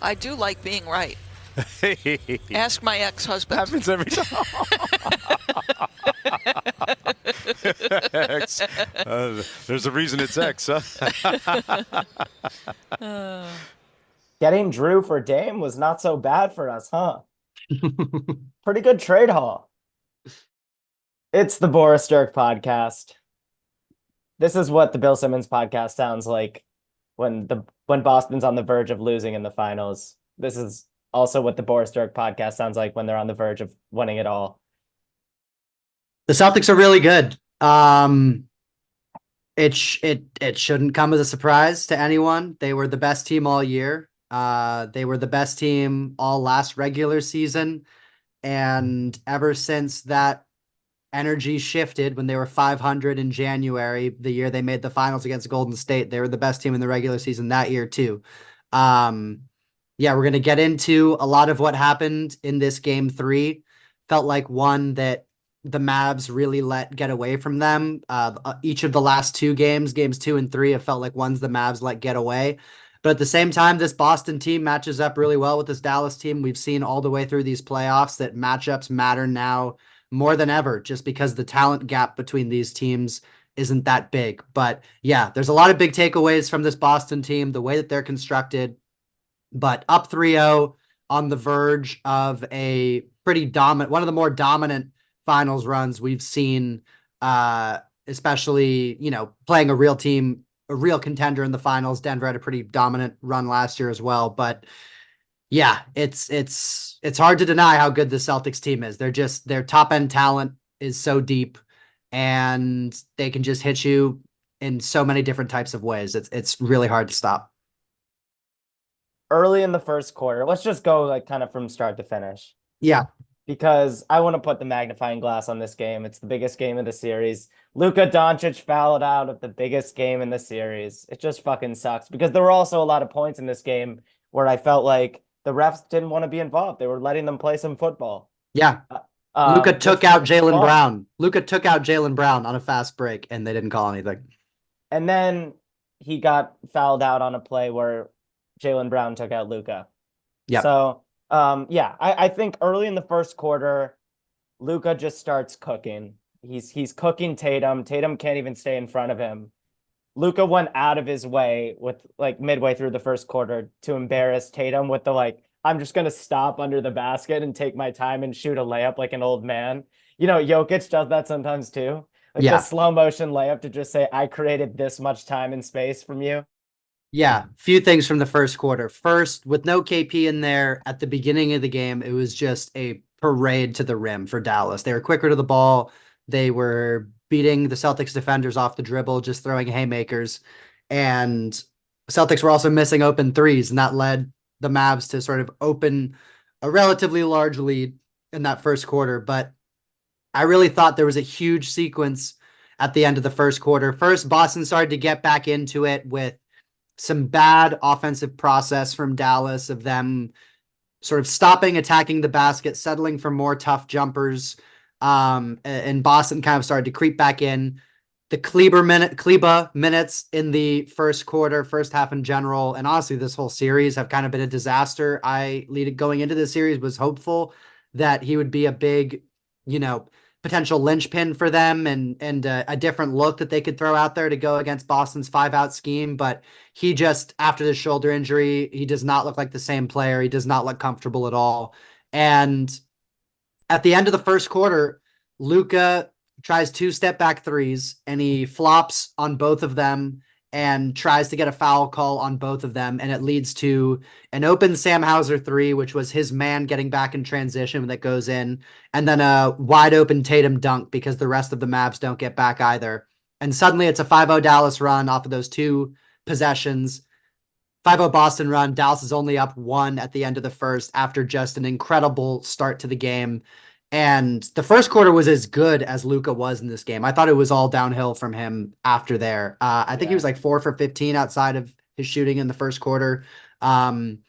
I do like being right. Ask my ex-husband. Happens every time. X. There's a reason it's X, huh? Getting Drew for Dame was not so bad for us, huh? Pretty good trade haul. It's the Boris Dirk podcast. This is what the Bill Simmons podcast sounds like when Boston's on the verge of losing in the finals. This is also what the Boris Dirk podcast sounds like when they're on the verge of winning it all. The Celtics are really good. It shouldn't come as a surprise to anyone. They were the best team all year. They were the best team all last regular season. And ever since that energy shifted when they were 500 in January, the year they made the finals against Golden State, they were the best team in the regular season that year too. Yeah, we're going to get into a lot of what happened in this game 3. Felt like one that the Mavs really let get away from them. Each of the last 2 games 2 and 3, have felt like ones the Mavs let get away. But at the same time, this Boston team matches up really well with this Dallas team. We've seen all the way through these playoffs that matchups matter now more than ever, just because the talent gap between these teams isn't that big. But yeah, there's a lot of big takeaways from this Boston team, the way that they're constructed. But up 3-0 on the verge of a pretty dominant, one of the more dominant finals runs we've seen, especially, playing a real team, a real contender in the finals. Denver had a pretty dominant run last year as well. But yeah, it's hard to deny how good the Celtics team is. Their top end talent is so deep, and they can just hit you in so many different types of ways. It's really hard to stop. Early in the first quarter, let's just go like kind of from start to finish. Yeah. Because I want to put the magnifying glass on this game. It's the biggest game of the series. Luka Doncic fouled out of the biggest game in the series. It just fucking sucks because there were also a lot of points in this game where I felt like the refs didn't want to be involved. They were letting them play some football. Yeah. Luka took out Jaylen Brown. Luka took out Jaylen Brown on a fast break, and they didn't call anything. And then he got fouled out on a play where Jaylen Brown took out Luka. Yeah. So, I think early in the first quarter, Luka just starts cooking. He's cooking Tatum. Tatum can't even stay in front of him. Luka went out of his way with like midway through the first quarter to embarrass Tatum with the I'm just going to stop under the basket and take my time and shoot a layup like an old man. Jokic does that sometimes too. The slow motion layup to just say, I created this much time and space from you. Yeah, few things from the first quarter. First, with no KP in there at the beginning of the game, it was just a parade to the rim for Dallas. They were quicker to the ball. They were beating the Celtics defenders off the dribble, just throwing haymakers. And Celtics were also missing open threes, and that led the Mavs to sort of open a relatively large lead in that first quarter. But I really thought there was a huge sequence at the end of the first quarter. First, Boston started to get back into it with some bad offensive process from Dallas, of them sort of stopping attacking the basket, settling for more tough jumpers. And Boston kind of started to creep back in. The Kleba minutes in the first quarter, first half in general, and honestly, this whole series have kind of been a disaster. Going into this series, was hopeful that he would be a big, potential linchpin for them and a different look that they could throw out there to go against Boston's 5-out scheme. But he just, after the shoulder injury, he does not look like the same player. He does not look comfortable at all. And at the end of the first quarter, Luka tries 2 step back threes and he flops on both of them and tries to get a foul call on both of them. And it leads to an open Sam Hauser 3, which was his man getting back in transition that goes in, and then a wide open Tatum dunk because the rest of the Mavs don't get back either. And suddenly it's a 5-0 Dallas run off of those 2 possessions. 5-0 Boston run. Dallas is only up 1 at the end of the first after just an incredible start to the game. And the first quarter was as good as Luka was in this game. I thought it was all downhill from him after there. I think he was like 4 for 15 outside of his shooting in the first quarter. And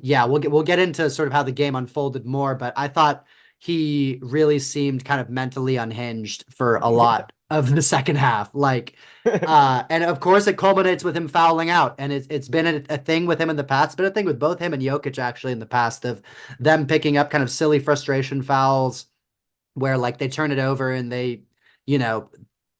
yeah, we'll get into sort of how the game unfolded more, but I thought he really seemed kind of mentally unhinged for a lot of the second half. And of course it culminates with him fouling out. And it's been a thing with him in the past. It's been a thing with both him and Jokic actually in the past of them picking up kind of silly frustration fouls where like they turn it over and they, you know,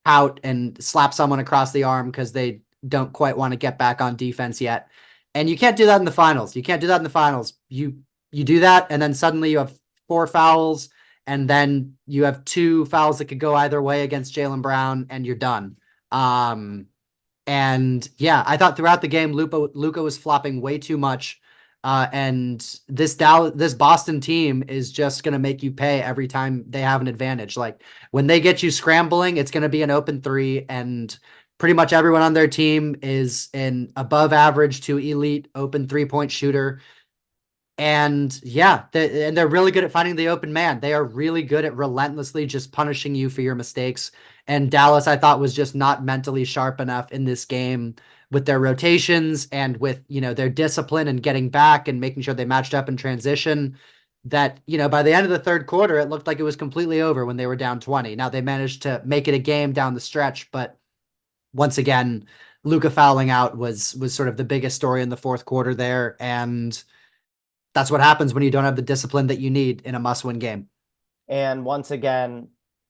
out and slap someone across the arm because they don't quite want to get back on defense yet. And you can't do that in the finals. You can't do that in the finals. You do that, and then suddenly you have 4 fouls, and then you have 2 fouls that could go either way against Jaylen Brown, and you're done. And yeah, I thought throughout the game, Luka was flopping way too much. And this Boston team is just going to make you pay every time they have an advantage. Like when they get you scrambling, it's going to be an open three, and pretty much everyone on their team is an above average to elite open 3-point shooter. And yeah, they're really good at finding the open man. They are really good at relentlessly just punishing you for your mistakes. And Dallas, I thought, was just not mentally sharp enough in this game with their rotations and with, their discipline and getting back and making sure they matched up in transition that, by the end of the third quarter, it looked like it was completely over when they were down 20. Now they managed to make it a game down the stretch, but once again, Luka fouling out was sort of the biggest story in the fourth quarter there. And that's what happens when you don't have the discipline that you need in a must-win game. And once again,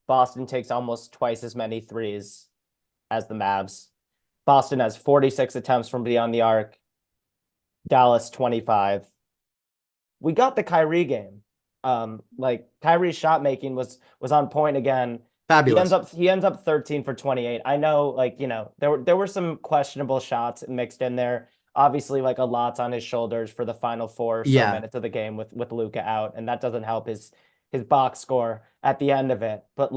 Boston takes almost twice as many threes as the Mavs. Boston has 46 attempts from beyond the arc. Dallas 25. We got the Kyrie game. Kyrie's shot making was on point again. Fabulous. He ends up 13 for 28. I know, there were some questionable shots mixed in there. Obviously, like a lot's on his shoulders for the final 4 minutes of the game with Luka out, and that doesn't help his box score at the end of it. But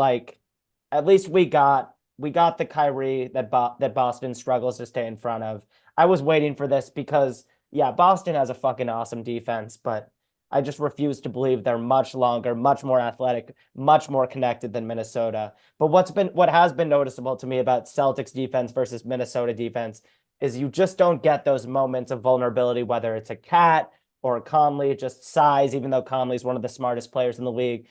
at least we got the Kyrie that Boston struggles to stay in front of. I was waiting for this because Boston has a fucking awesome defense, but I just refuse to believe they're much longer, much more athletic, much more connected than Minnesota. But what has been noticeable to me about Celtics defense versus Minnesota defense is you just don't get those moments of vulnerability, whether it's a Cat or a Conley, just size, even though Conley's one of the smartest players in the league.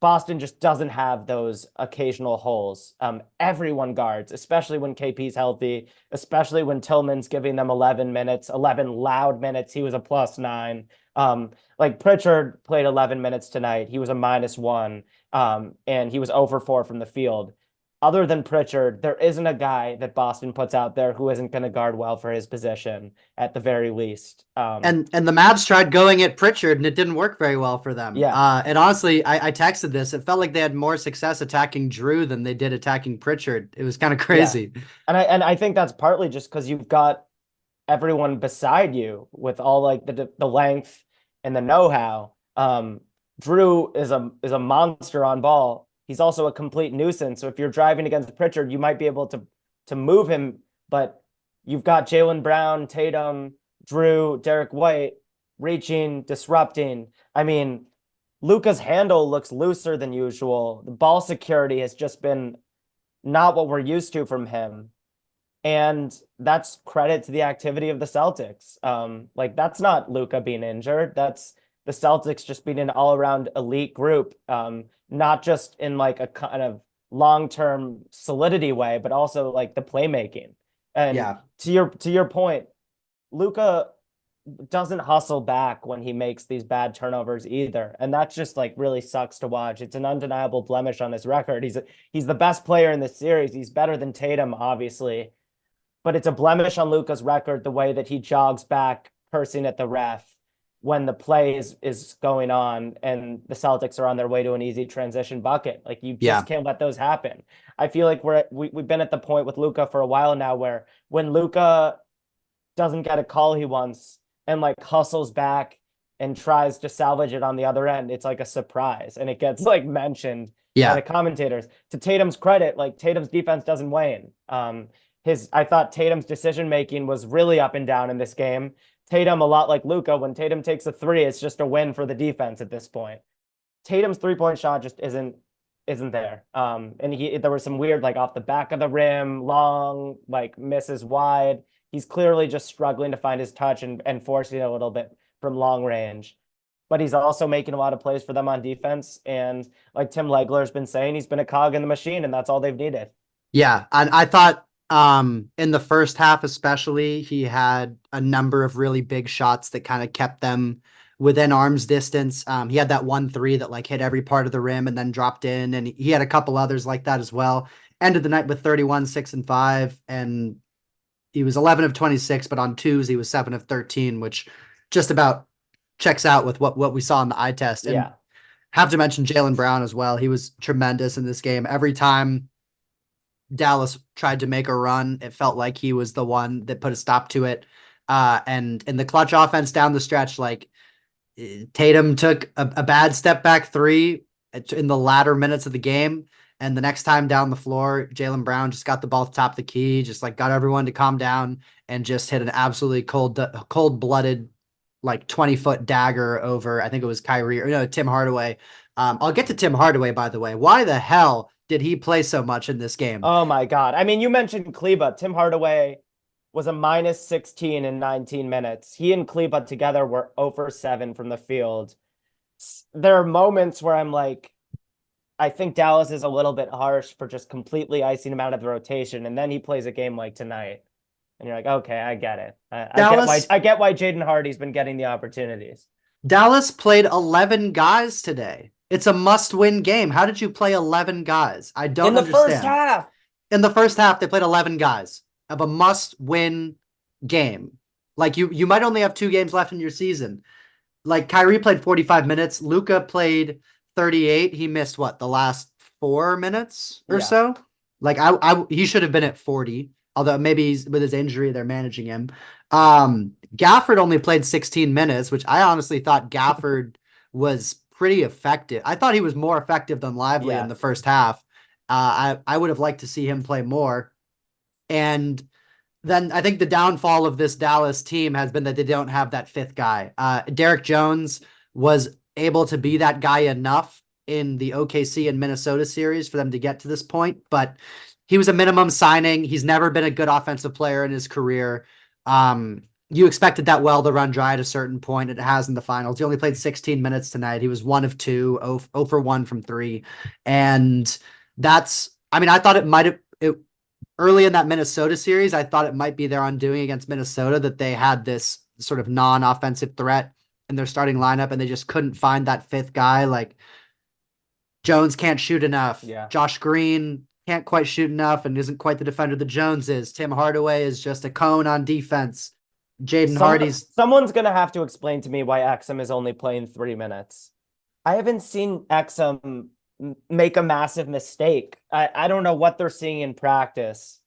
Boston just doesn't have those occasional holes. Everyone guards, especially when KP's healthy, especially when Tillman's giving them 11 loud minutes. He was a +9. Pritchard played 11 minutes tonight. He was a -1, and he was 0 for 4 from the field. Other than Pritchard, there isn't a guy that Boston puts out there who isn't going to guard well for his position at the very least. And the Mavs tried going at Pritchard and it didn't work very well for them. Yeah. And honestly, I texted this. It felt like they had more success attacking Drew than they did attacking Pritchard. It was kind of crazy. Yeah. And I think that's partly just because you've got everyone beside you with all the length and the know-how. Drew is a monster on ball. He's also a complete nuisance. So if you're driving against Pritchard, you might be able to move him, but you've got Jaylen Brown, Tatum, Drew, Derek White reaching, disrupting. I mean, Luka's handle looks looser than usual. The ball security has just been not what we're used to from him. And that's credit to the activity of the Celtics. That's not Luka being injured. That's the Celtics just being an all-around elite group, not just in a kind of long-term solidity way, but also the playmaking. And to your point, Luka doesn't hustle back when he makes these bad turnovers either, and that just really sucks to watch. It's an undeniable blemish on his record. He's the best player in this series. He's better than Tatum, obviously, but it's a blemish on Luka's record the way that he jogs back, cursing at the ref when the play is going on and the Celtics are on their way to an easy transition bucket. You just can't let those happen. I feel like we've been at the point with Luka for a while now where when Luka doesn't get a call he wants and hustles back and tries to salvage it on the other end, it's a surprise and it gets mentioned by the commentators. To Tatum's credit, Tatum's defense doesn't wane. I thought Tatum's decision making was really up and down in this game. Tatum, a lot like Luka, when Tatum takes a 3, it's just a win for the defense at this point. Tatum's 3-point shot just isn't there. And there was some weird off the back of the rim, long misses wide. He's clearly just struggling to find his touch and forcing it a little bit from long range. but he's also making a lot of plays for them on defense. And like Tim Legler's been saying, he's been a cog in the machine, and that's all they've needed. Yeah, and I thought in the first half especially, he had a number of really big shots that kind of kept them within arm's distance. He had that 1-3 that like hit every part of the rim and then dropped in, and he had a couple others like that as well. Ended the night with 31, 6 and 5, and he was 11 of 26, but on twos he was 7 of 13, which just about checks out with what we saw in the eye test. And Yeah. have to mention Jaylen Brown as well. He was tremendous in this game. Every time Dallas tried to make a run, it felt like he was the one that put a stop to it. And in the clutch offense down the stretch, like Tatum took a bad step back three in the latter minutes of the game. And the next time down the floor, Jaylen Brown just got the ball at the top of the key, just like got everyone to calm down and just hit an absolutely cold-blooded, like 20-foot dagger over, I think it was Kyrie or no, Tim Hardaway. I'll get to Tim Hardaway, by the way. Why the hell did he play so much in this game? Oh my God. I mean, you mentioned Kleba. Tim Hardaway was a minus 16 in 19 minutes. He and Kleba together were 0 for 7 from the field. There are moments where I'm like, I think Dallas is a little bit harsh for just completely icing him out of the rotation. And then he plays a game like tonight. And you're like, okay, I get it. I get why Jaden Hardy's been getting the opportunities. Dallas played 11 guys today. It's a must-win game. How did you play 11 guys? I don't understand. In the first half. In the first half, they played 11 guys of a must-win game. Like you might only have 2 games left in your season. Like Kyrie played 45 minutes. Luka played 38. He missed what, the last 4 minutes or so? Like he should have been at 40. Although maybe with his injury, they're managing him. Gafford only played 16 minutes, which I honestly thought Gafford was pretty effective. I thought he was more effective than Lively in the first half. I would have liked to see him play more. And then I think the downfall of this Dallas team has been that they don't have that 5th guy. Derek Jones was able to be that guy enough in the OKC and Minnesota series for them to get to this point, but he was a minimum signing. He's never been a good offensive player in his career. You expected that well to run dry at a certain point. It has in the finals. He only played 16 minutes tonight. He was 1 of 2, 0 for 1 from 3. And I thought it might have, early in that Minnesota series, I thought it might be their undoing against Minnesota that they had this sort of non-offensive threat in their starting lineup and they just couldn't find that 5th guy. Like Jones can't shoot enough. Yeah. Josh Green can't quite shoot enough and isn't quite the defender that Jones is. Tim Hardaway is just a cone on defense. Jaden Hardy's... Someone's going to have to explain to me why Exum is only playing 3 minutes. I haven't seen Exum make a massive mistake. I don't know what they're seeing in practice,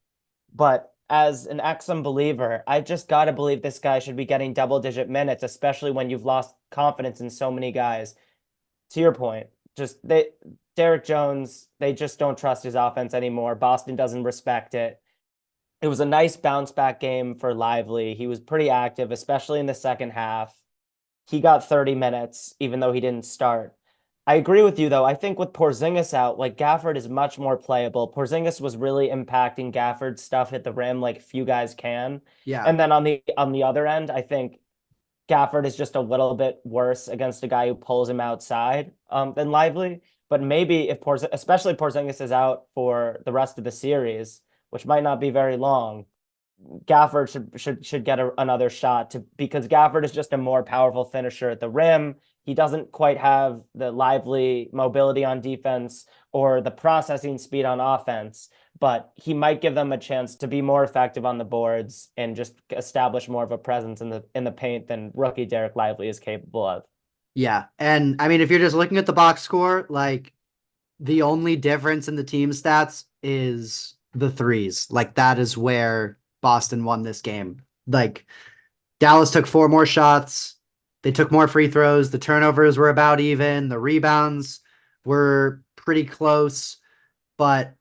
but as an Exum believer, I just got to believe this guy should be getting double-digit minutes, especially when you've lost confidence in so many guys. To your point, Derek Jones, they just don't trust his offense anymore. Boston doesn't respect it. It was a nice bounce back game for Lively. He was pretty active, especially in the second half. He got 30 minutes, even though he didn't start. I agree with you, though. I think with Porzingis out, like Gafford is much more playable. Porzingis was really impacting Gafford's stuff at the rim like few guys can. Yeah. And then on the other end, I think Gafford is just a little bit worse against a guy who pulls him outside than Lively. But maybe if especially Porzingis is out for the rest of the series, which might not be very long, Gafford should get another shot because Gafford is just a more powerful finisher at the rim. He doesn't quite have the Lively mobility on defense or the processing speed on offense, but he might give them a chance to be more effective on the boards and just establish more of a presence in the paint than rookie Derek Lively is capable of. Yeah. And I mean, if you're just looking at the box score, like the only difference in the team stats is the threes. Like that is where Boston won this game. Like Dallas took 4 more shots. They took more free throws. The turnovers were about even. The rebounds were pretty close, but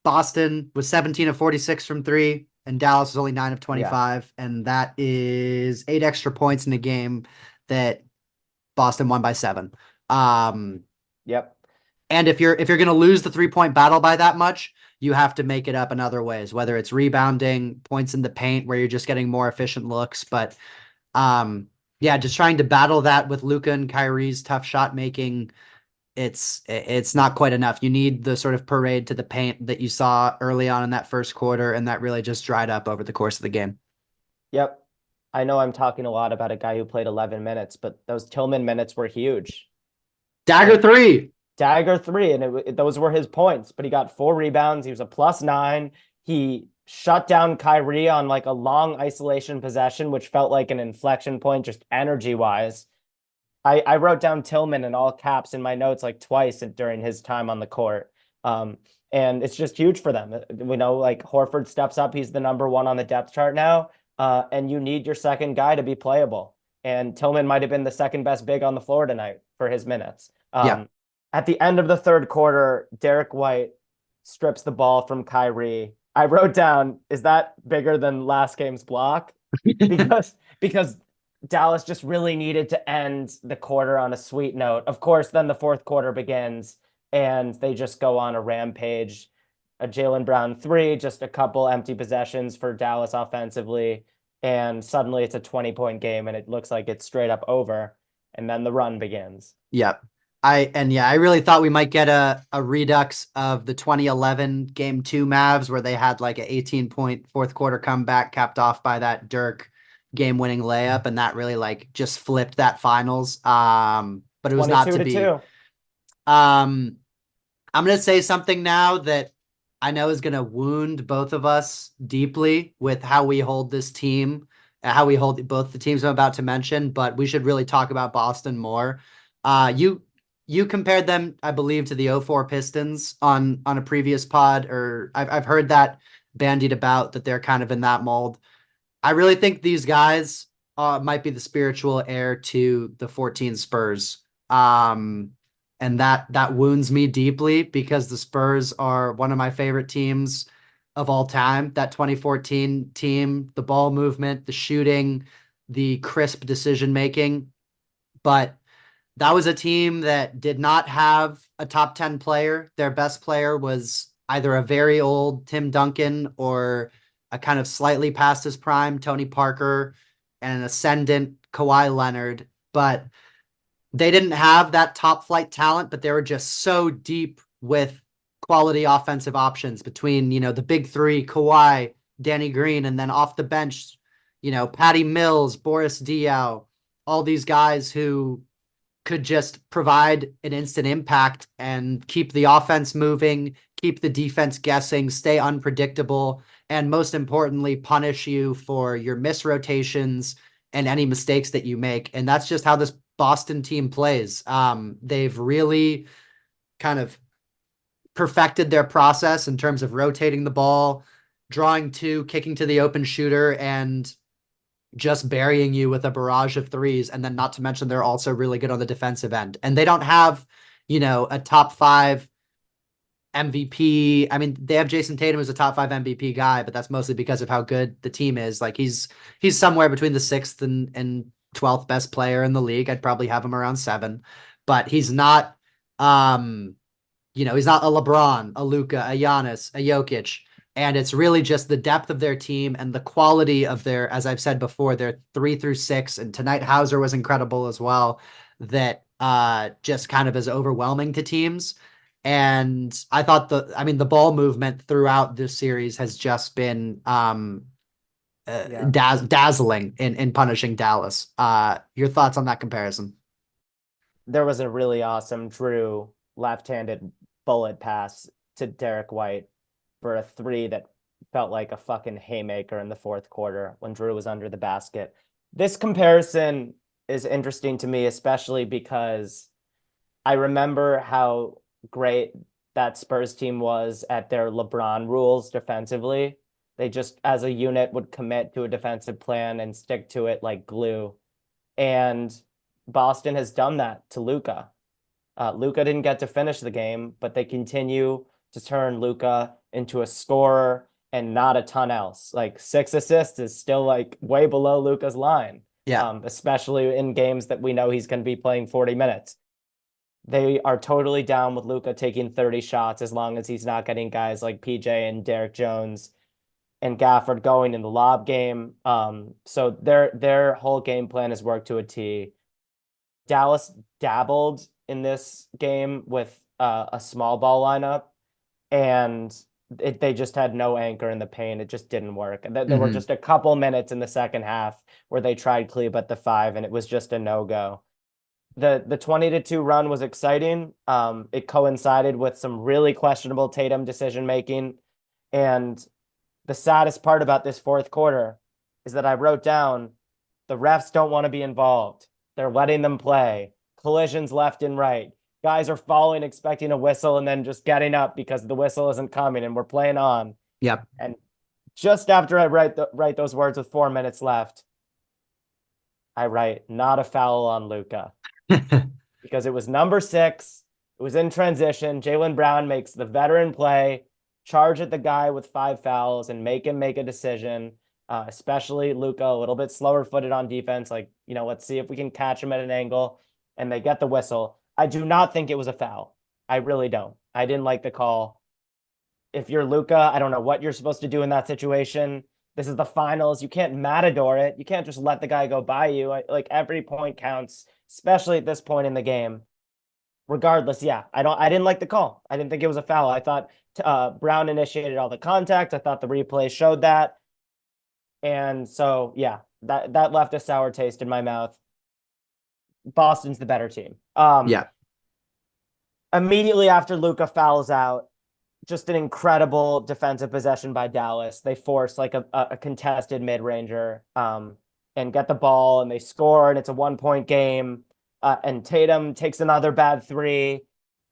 Boston was 17 of 46 from 3 and Dallas was only 9 of 25. Yeah. And that is 8 extra points in a game that Boston won by 7. Yep. And if you're going to lose the 3-point battle by that much, you have to make it up in other ways, whether it's rebounding, points in the paint where you're just getting more efficient looks. But Yeah, just trying to battle that with Luka and Kyrie's tough shot making. It's not quite enough. You need the sort of parade to the paint that you saw early on in that first quarter, and that really just dried up over the course of the game. Yep. I know I'm talking a lot about a guy who played 11 minutes, but those Tillman minutes were huge. Dagger And three. dagger three, and those were his points, but he got 4 rebounds. He was a +9. He shut down Kyrie on like a long isolation possession, which felt like an inflection point, just energy wise. I wrote down Tillman in all caps in my notes like twice during his time on the court. Um, and it's just huge for them. We know like Horford steps up. He's the #1 on the depth chart now. And you need your second guy to be playable. And Tillman might have been the second best big on the floor tonight for his minutes. Yeah. At the end of the third quarter, Derek White strips the ball from Kyrie. I wrote down, is that bigger than last game's block? Because Dallas just really needed to end the quarter on a sweet note. Of course, then the fourth quarter begins and they just go on a rampage. A Jaylen Brown 3, just a couple empty possessions for Dallas offensively. And suddenly it's a 20-point game and it looks like it's straight up over. And then the run begins. Yep. I really thought we might get a redux of the 2011 game 2 Mavs where they had like an 18-point fourth quarter comeback capped off by that Dirk game-winning layup, and that really like just flipped that finals. But it was not 22 to to be. 2. I'm gonna say something now that I know is gonna wound both of us deeply with how we hold this team, how we hold both the teams I'm about to mention, but we should really talk about Boston more. You compared them, I believe, to the '04 Pistons on a previous pod, or I've heard that bandied about that they're kind of in that mold. I really think these guys might be the spiritual heir to the 14 Spurs. Um, and that wounds me deeply because the Spurs are one of my favorite teams of all time. That 2014 team, the ball movement, the shooting, the crisp decision making. But that was a team that did not have a top 10 player. Their best player was either a very old Tim Duncan or a kind of slightly past his prime Tony Parker and an ascendant Kawhi Leonard. But they didn't have that top flight talent, but they were just so deep with quality offensive options between, the big three, Kawhi, Danny Green, and then off the bench, Patty Mills, Boris Diaw, all these guys who could just provide an instant impact and keep the offense moving, keep the defense guessing, stay unpredictable, and most importantly, punish you for your misrotations and any mistakes that you make. And that's just how this Boston team plays. They've really kind of perfected their process in terms of rotating the ball, drawing two, kicking to the open shooter, and just burying you with a barrage of threes. And then not to mention, they're also really good on the defensive end. And they don't have, a top 5 MVP. I mean, they have Jason Tatum as a top 5 MVP guy, but that's mostly because of how good the team is. Like he's somewhere between the 6th and 12th best player in the league. I'd probably have him around 7, but he's not, he's not a LeBron, a Luka, a Giannis, a Jokic. And it's really just the depth of their team and the quality of their, as I've said before, their 3 through 6. And tonight Hauser was incredible as well. That just kind of is overwhelming to teams. And I thought the ball movement throughout this series has just been dazzling in punishing Dallas. Your thoughts on that comparison? There was a really awesome Drew left-handed bullet pass to Derek White for a 3 that felt like a fucking haymaker in the fourth quarter when Drew was under the basket. This comparison is interesting to me, especially because I remember how great that Spurs team was at their LeBron rules defensively. They just, as a unit, would commit to a defensive plan and stick to it like glue. And Boston has done that to Luka. Luka didn't get to finish the game, but they continue to turn Luka into a scorer and not a ton else. Like 6 assists is still like way below Luka's line. Yeah. Especially in games that we know he's going to be playing 40 minutes. They are totally down with Luka taking 30 shots as long as he's not getting guys like PJ and Derek Jones and Gafford going in the lob game. So their whole game plan has worked to a T. Dallas dabbled in this game with a small ball lineup, and they just had no anchor in the paint. It just didn't work. There were just a couple minutes in the second half where they tried Kleba at the 5, and it was just a no-go. The 20-2 run was exciting. It coincided with some really questionable Tatum decision making, and the saddest part about this fourth quarter is that I wrote down the refs don't want to be involved. They're letting them play. Collisions left and right. Guys are falling expecting a whistle and then just getting up because the whistle isn't coming and we're playing on. Yep. And just after I write those words with 4 minutes left, I write not a foul on Luka because it was number 6. It was in transition. Jaylen Brown makes the veteran play, charge at the guy with 5 fouls and make him make a decision. Especially Luka, a little bit slower footed on defense. Like, let's see if we can catch him at an angle, and they get the whistle. I do not think it was a foul. I really don't. I didn't like the call. If you're Luka, I don't know what you're supposed to do in that situation. This is the finals. You can't matador it. You can't just let the guy go by you. Like every point counts, especially at this point in the game. Regardless, yeah, I didn't like the call. I didn't think it was a foul. I thought Brown initiated all the contact. I thought the replay showed that. And so, yeah, that left a sour taste in my mouth. Boston's the better team. Yeah. Immediately after Luka fouls out, just an incredible defensive possession by Dallas. They force like a contested mid-ranger and get the ball, and they score, and it's a 1-point game. And Tatum takes another bad 3,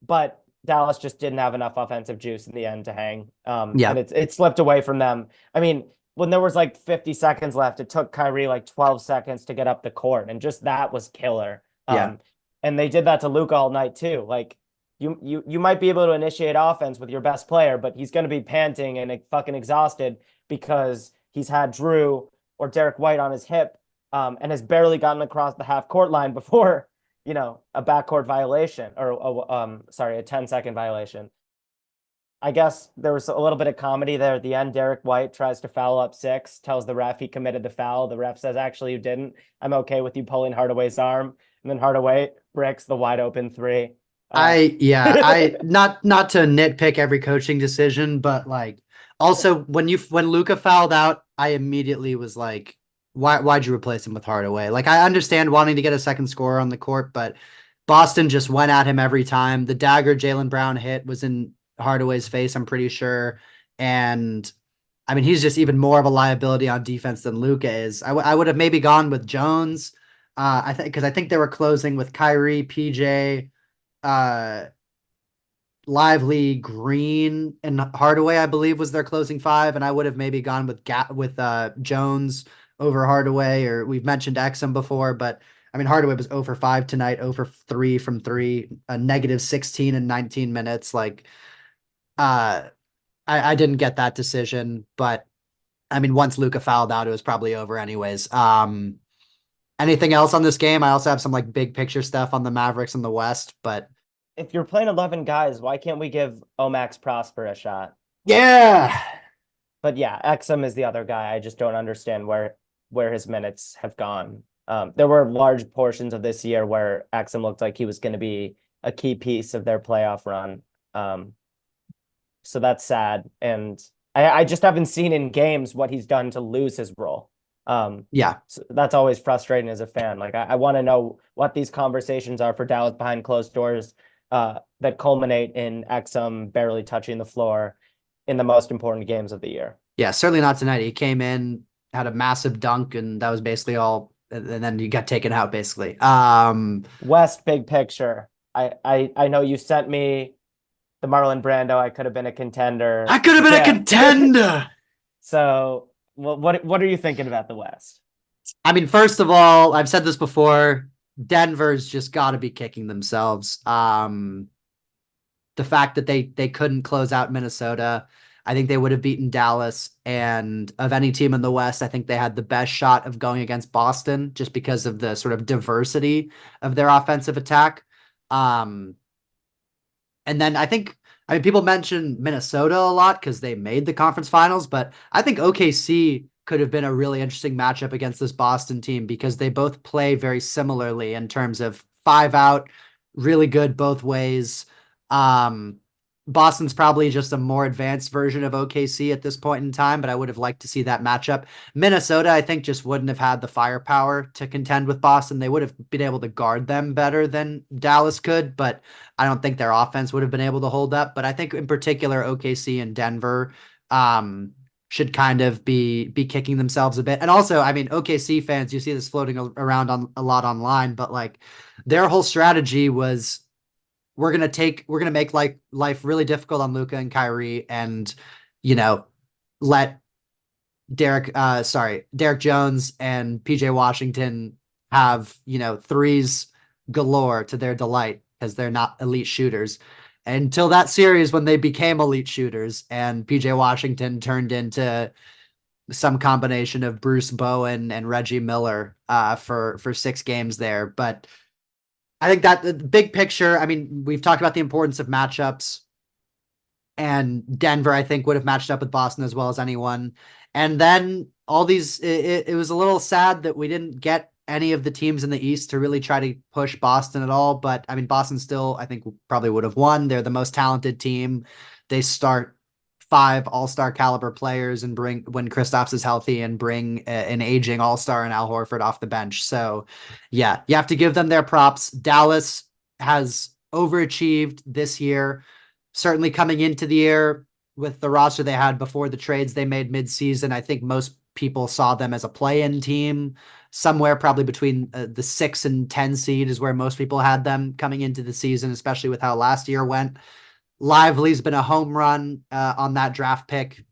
but Dallas just didn't have enough offensive juice in the end to hang. And it slipped away from them. I mean, when there was like 50 seconds left, it took Kyrie like 12 seconds to get up the court, and just that was killer. And they did that to Luka all night too. Like you might be able to initiate offense with your best player, but he's going to be panting and fucking exhausted because he's had Drew or Derek White on his hip, and has barely gotten across the half court line before, a backcourt violation or a 10-second violation. I guess there was a little bit of comedy there at the end. Derek White tries to foul up 6, tells the ref he committed the foul. The ref says, actually, you didn't. I'm okay with you pulling Hardaway's arm. And then Hardaway bricks the wide open 3. Not to nitpick every coaching decision, but like also when Luka fouled out, I immediately was like, why'd you replace him with Hardaway? Like, I understand wanting to get a second scorer on the court, but Boston just went at him every time. The dagger Jaylen Brown hit was in Hardaway's face, I'm pretty sure. And I mean, he's just even more of a liability on defense than Luka is. I would have maybe gone with Jones. I think they were closing with Kyrie, PJ, Lively, Green, and Hardaway, I believe, was their closing 5. And I would have maybe gone with Jones over Hardaway, or we've mentioned Exum before, but I mean, Hardaway was 0 for 5 tonight, 0 for 3 from 3, a negative 16 in 19 minutes. Like, I didn't get that decision, but I mean, once Luka fouled out, it was probably over anyways. Anything else on this game? I also have some like big picture stuff on the Mavericks in the West, but if you're playing 11 guys, why can't we give Omax Prosper a shot? Yeah. But yeah, Exum is the other guy. I just don't understand where his minutes have gone. There were large portions of this year where Exum looked like he was going to be a key piece of their playoff run. So that's sad. And I just haven't seen in games what he's done to lose his role. So that's always frustrating as a fan. Like I want to know what these conversations are for Dallas behind closed doors that culminate in Exum barely touching the floor in the most important games of the year. Yeah, certainly not tonight. He came in, had a massive dunk, and that was basically all. And then you got taken out, basically. West, big picture. I know you sent me the Marlon Brando. I could have been a contender. I could have been a contender. So, what are you thinking about the West? I mean, first of all, I've said this before. Denver's just got to be kicking themselves. The fact that they couldn't close out Minnesota, I think they would have beaten Dallas. And of any team in the West, I think they had the best shot of going against Boston just because of the sort of diversity of their offensive attack. And then I think I mean, people mention Minnesota a lot because they made the conference finals, but I think OKC could have been a really interesting matchup against this Boston team because they both play very similarly in terms of 5 out, really good both ways. Um, Boston's probably just a more advanced version of OKC at this point in time, but I would have liked to see that matchup. Minnesota, I think, just wouldn't have had the firepower to contend with Boston. They would have been able to guard them better than Dallas could, but I don't think their offense would have been able to hold up. But I think in particular, OKC and Denver should kind of be kicking themselves a bit. And also, I mean, OKC fans, you see this floating around on a lot online, but like their whole strategy was we're gonna make life really difficult on Luka and Kyrie, and let Derek Jones and PJ Washington have threes galore to their delight because they're not elite shooters. Until that series when they became elite shooters and PJ Washington turned into some combination of Bruce Bowen and Reggie Miller for 6 games there. But I think that the big picture, I mean, we've talked about the importance of matchups, and Denver, I think, would have matched up with Boston as well as anyone. And then all these, it was a little sad that we didn't get any of the teams in the East to really try to push Boston at all. But I mean, Boston still, I think, probably would have won. They're the most talented team. They start 5 all-star caliber players and bring, when Kristaps is healthy, and bring an aging all-star and Al Horford off the bench. So yeah, you have to give them their props. Dallas has overachieved this year. Certainly coming into the year with the roster they had before the trades they made midseason, I think most people saw them as a play-in team. Somewhere probably between the 6 and 10 seed is where most people had them coming into the season, especially with how last year went. Lively's been a home run on that draft pick.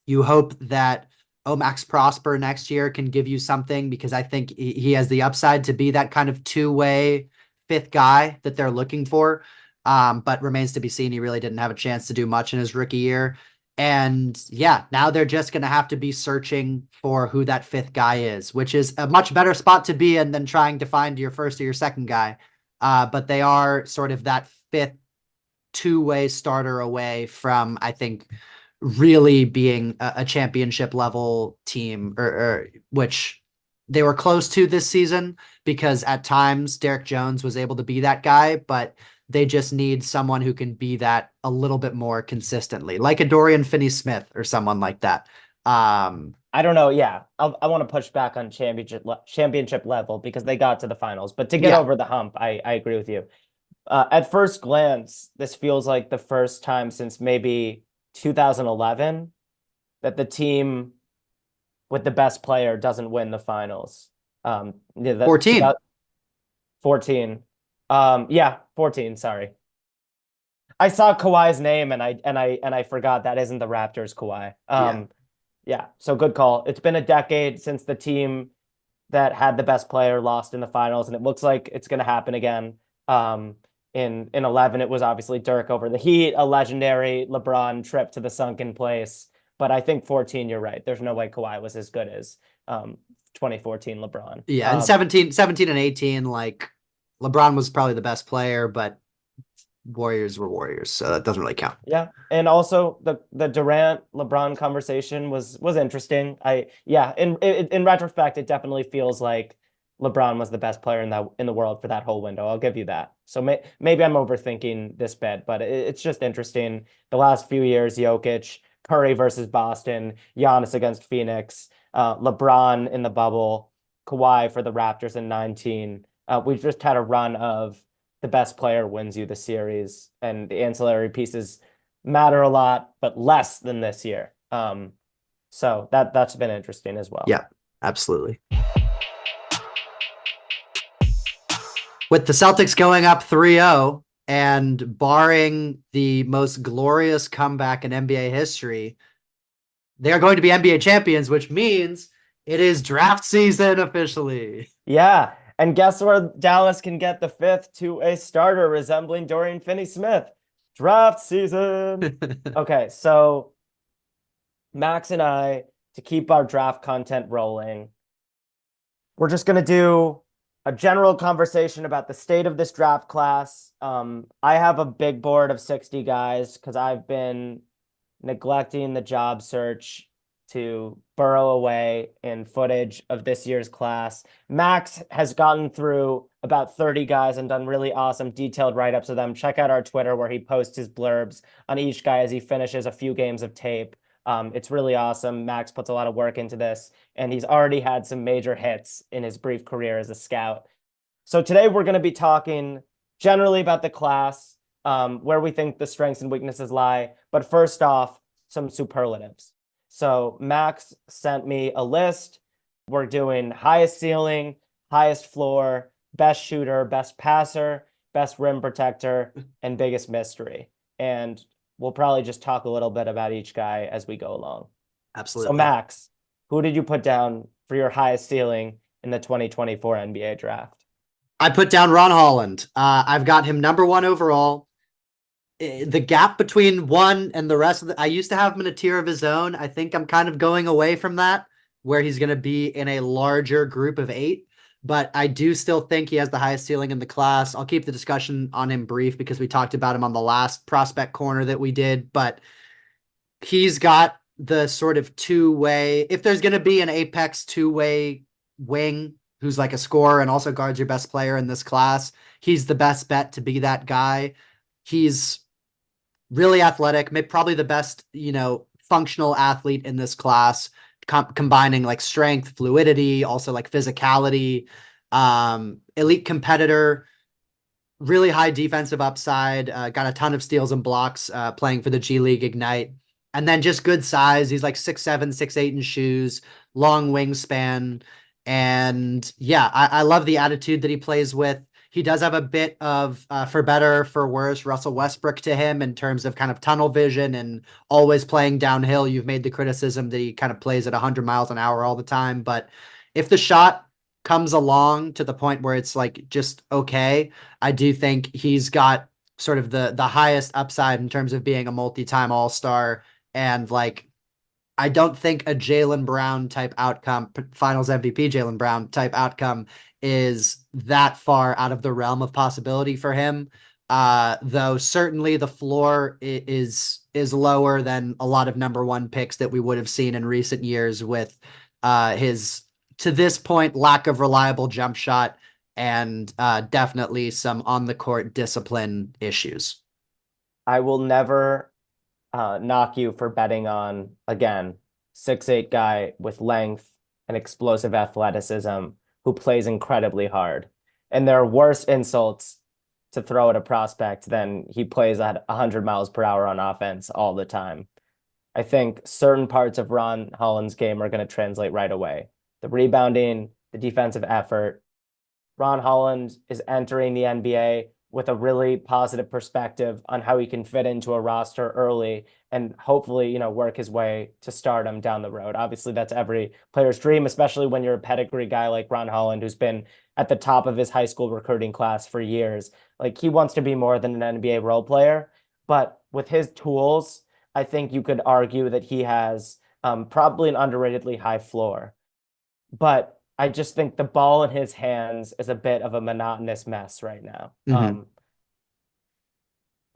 You hope that Omax Prosper next year can give you something, because I think he has the upside to be that kind of two-way fifth guy that they're looking for. But remains to be seen. He really didn't have a chance to do much in his rookie year. And yeah, now they're just going to have to be searching for who that fifth guy is, which is a much better spot to be in than trying to find your first or your second guy. But they are sort of that fifth two-way starter away from, I think, really being a championship level team, or which they were close to this season, because at times Derek Jones was able to be that guy, but they just need someone who can be that a little bit more consistently, like a Dorian Finney-Smith or someone like that. I don't know. Yeah, I want to push back on championship level because they got to the finals, but to get over the hump, I agree with you. At first glance, this feels like the first time since maybe 2011 that the team with the best player doesn't win the finals. 14. 14. Yeah, 14, sorry. I saw Kawhi's name and I forgot that isn't the Raptors Kawhi. Yeah, so good call. It's been a decade since the team that had the best player lost in the finals, and it looks like it's going to happen again. In 11, it was obviously Dirk over the Heat, a legendary LeBron trip to the sunken place. But I think 14, you're right. There's no way Kawhi was as good as 2014 LeBron. Yeah, and 17 and 18, like LeBron was probably the best player, but Warriors were Warriors, so that doesn't really count. Yeah, and also the Durant LeBron conversation was interesting. In retrospect, it definitely feels like LeBron was the best player in the world for that whole window. I'll give you that. So maybe I'm overthinking this bit, but it's just interesting. The last few years, Jokic, Curry versus Boston, Giannis against Phoenix, LeBron in the bubble, Kawhi for the Raptors in 19. We've just had a run of the best player wins you the series, and the ancillary pieces matter a lot, but less than this year. So that's been interesting as well. Yeah, absolutely. With the Celtics going up 3-0 and barring the most glorious comeback in NBA history, they are going to be NBA champions, which means it is draft season officially. Yeah. And guess where Dallas can get the fifth to a starter resembling Dorian Finney-Smith? Draft season. Okay, so Max and I, to keep our draft content rolling, we're just going to do a general conversation about the state of this draft class. I have a big board of 60 guys because I've been neglecting the job search to burrow away in footage of this year's class. Max has gotten through about 30 guys and done really awesome detailed write-ups of them. Check out our Twitter where he posts his blurbs on each guy as he finishes a few games of tape. It's really awesome. Max puts a lot of work into this, and he's already had some major hits in his brief career as a scout. So today we're going to be talking generally about the class, where we think the strengths and weaknesses lie. But first off, some superlatives. So Max sent me a list. We're doing highest ceiling, highest floor, best shooter, best passer, best rim protector, and biggest mystery. And we'll probably just talk a little bit about each guy as we go along. Absolutely. So Max, who did you put down for your highest ceiling in the 2024 NBA draft? I put down Ron Holland. I've got him number 1 overall. The gap between 1 and the rest of I used to have him in a tier of his own. I think I'm kind of going away from that, where he's going to be in a larger group of 8. But I do still think he has the highest ceiling in the class. I'll keep the discussion on him brief because we talked about him on the last prospect corner that we did. But he's got the sort of two-way, if there's going to be an apex two-way wing who's like a scorer and also guards your best player in this class, he's the best bet to be that guy. He's really athletic, maybe probably the best, functional athlete in this class, combining like strength, fluidity, also like physicality, elite competitor, really high defensive upside, got a ton of steals and blocks, playing for the G League Ignite, and then just good size. He's like 6'7", 6'8" in shoes, long wingspan. And yeah, I love the attitude that he plays with. He does have a bit of, for better, for worse, Russell Westbrook to him in terms of kind of tunnel vision and always playing downhill. You've made the criticism that he kind of plays at 100 miles an hour all the time. But if the shot comes along to the point where it's like just okay, I do think he's got sort of the highest upside in terms of being a multi-time all-star. And like, I don't think a Jaylen Brown type outcome, finals MVP Jaylen Brown type outcome, is that far out of the realm of possibility for him. Though certainly the floor is lower than a lot of number 1 picks that we would have seen in recent years with his, to this point, lack of reliable jump shot and definitely some on the court discipline issues. I will never knock you for betting on, again, 6'8" guy with length and explosive athleticism who plays incredibly hard. And there are worse insults to throw at a prospect than he plays at 100 miles per hour on offense all the time. I think certain parts of Ron Holland's game are going to translate right away. The rebounding, the defensive effort. Ron Holland is entering the NBA with a really positive perspective on how he can fit into a roster early and hopefully, work his way to stardom down the road. Obviously, that's every player's dream, especially when you're a pedigree guy like Ron Holland, who's been at the top of his high school recruiting class for years. Like, he wants to be more than an NBA role player, but with his tools, I think you could argue that he has probably an underratedly high floor. But I just think the ball in his hands is a bit of a monotonous mess right now. Mm-hmm.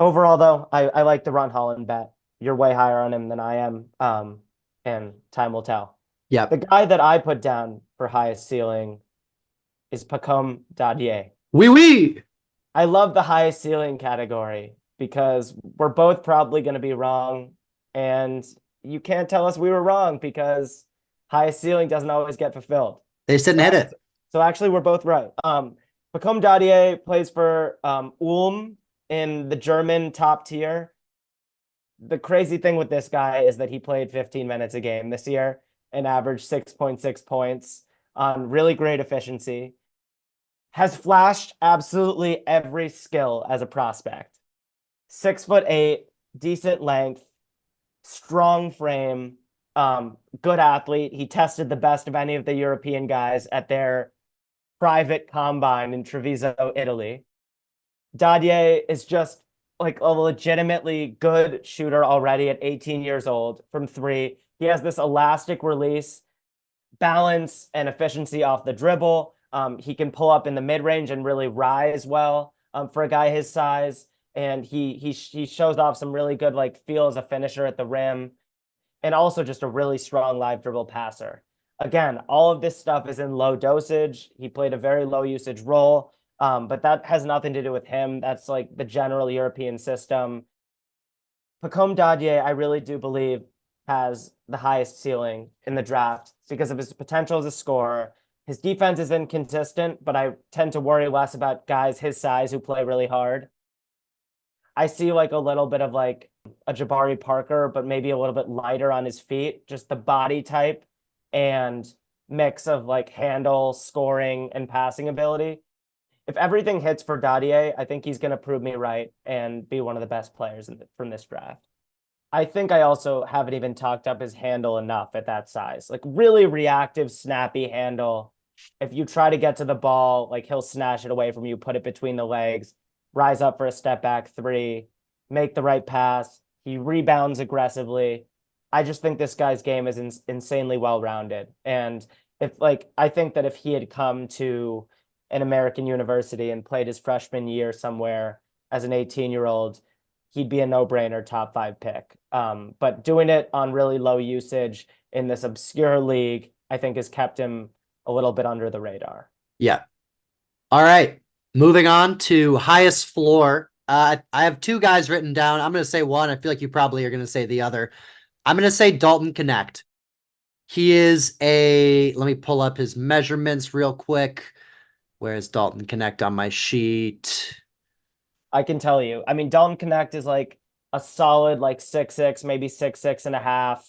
Overall, though, I like the Ron Holland bet. You're way higher on him than I am, and time will tell. Yeah. The guy that I put down for highest ceiling is Pacom Dadier. Oui. I love the highest ceiling category because we're both probably going to be wrong, and you can't tell us we were wrong because highest ceiling doesn't always get fulfilled. They just didn't hit it. So actually, we're both right. Pacom Dadier plays for Ulm in the German top tier. The crazy thing with this guy is that he played 15 minutes a game this year and averaged 6.6 points on really great efficiency. Has flashed absolutely every skill as a prospect. 6'8", decent length, strong frame, good athlete. He tested the best of any of the European guys at their private combine in Treviso, Italy. Dadier is just like a legitimately good shooter already at 18 years old from 3. He has this elastic release, balance, and efficiency off the dribble, He can pull up in the mid range and really rise well for a guy his size. And he shows off some really good like feel as a finisher at the rim, and also just a really strong live dribble passer. Again, all of this stuff is in low dosage. He played a very low usage role, but that has nothing to do with him. That's like the general European system. Pacome Dadier, I really do believe, has the highest ceiling in the draft because of his potential as a scorer. His defense is inconsistent, but I tend to worry less about guys his size who play really hard. I see like a little bit of like a Jabari Parker, but maybe a little bit lighter on his feet, just the body type and mix of like handle, scoring, and passing ability. If everything hits for Dadier, I think he's going to prove me right and be one of the best players from this draft. I think I also haven't even talked up his handle enough at that size. Like really reactive, snappy handle. If you try to get to the ball, like he'll snatch it away from you, put it between the legs, rise up for a step back three, make the right pass. He rebounds aggressively. I just think this guy's game is insanely well-rounded. And I think that if he had come to an American university and played his freshman year somewhere as an 18-year-old, he'd be a no-brainer top 5 pick. But doing it on really low usage in this obscure league, I think has kept him a little bit under the radar. Yeah. All right. Moving on to highest floor. I have 2 guys written down. I'm going to say one. I feel like you probably are going to say the other. I'm going to say Dalton Connect. He is let me pull up his measurements real quick. Where's Dalton Connect on my sheet? I can tell you. I mean, Dalton Connect is like a solid like 6'6", maybe 6'6.5".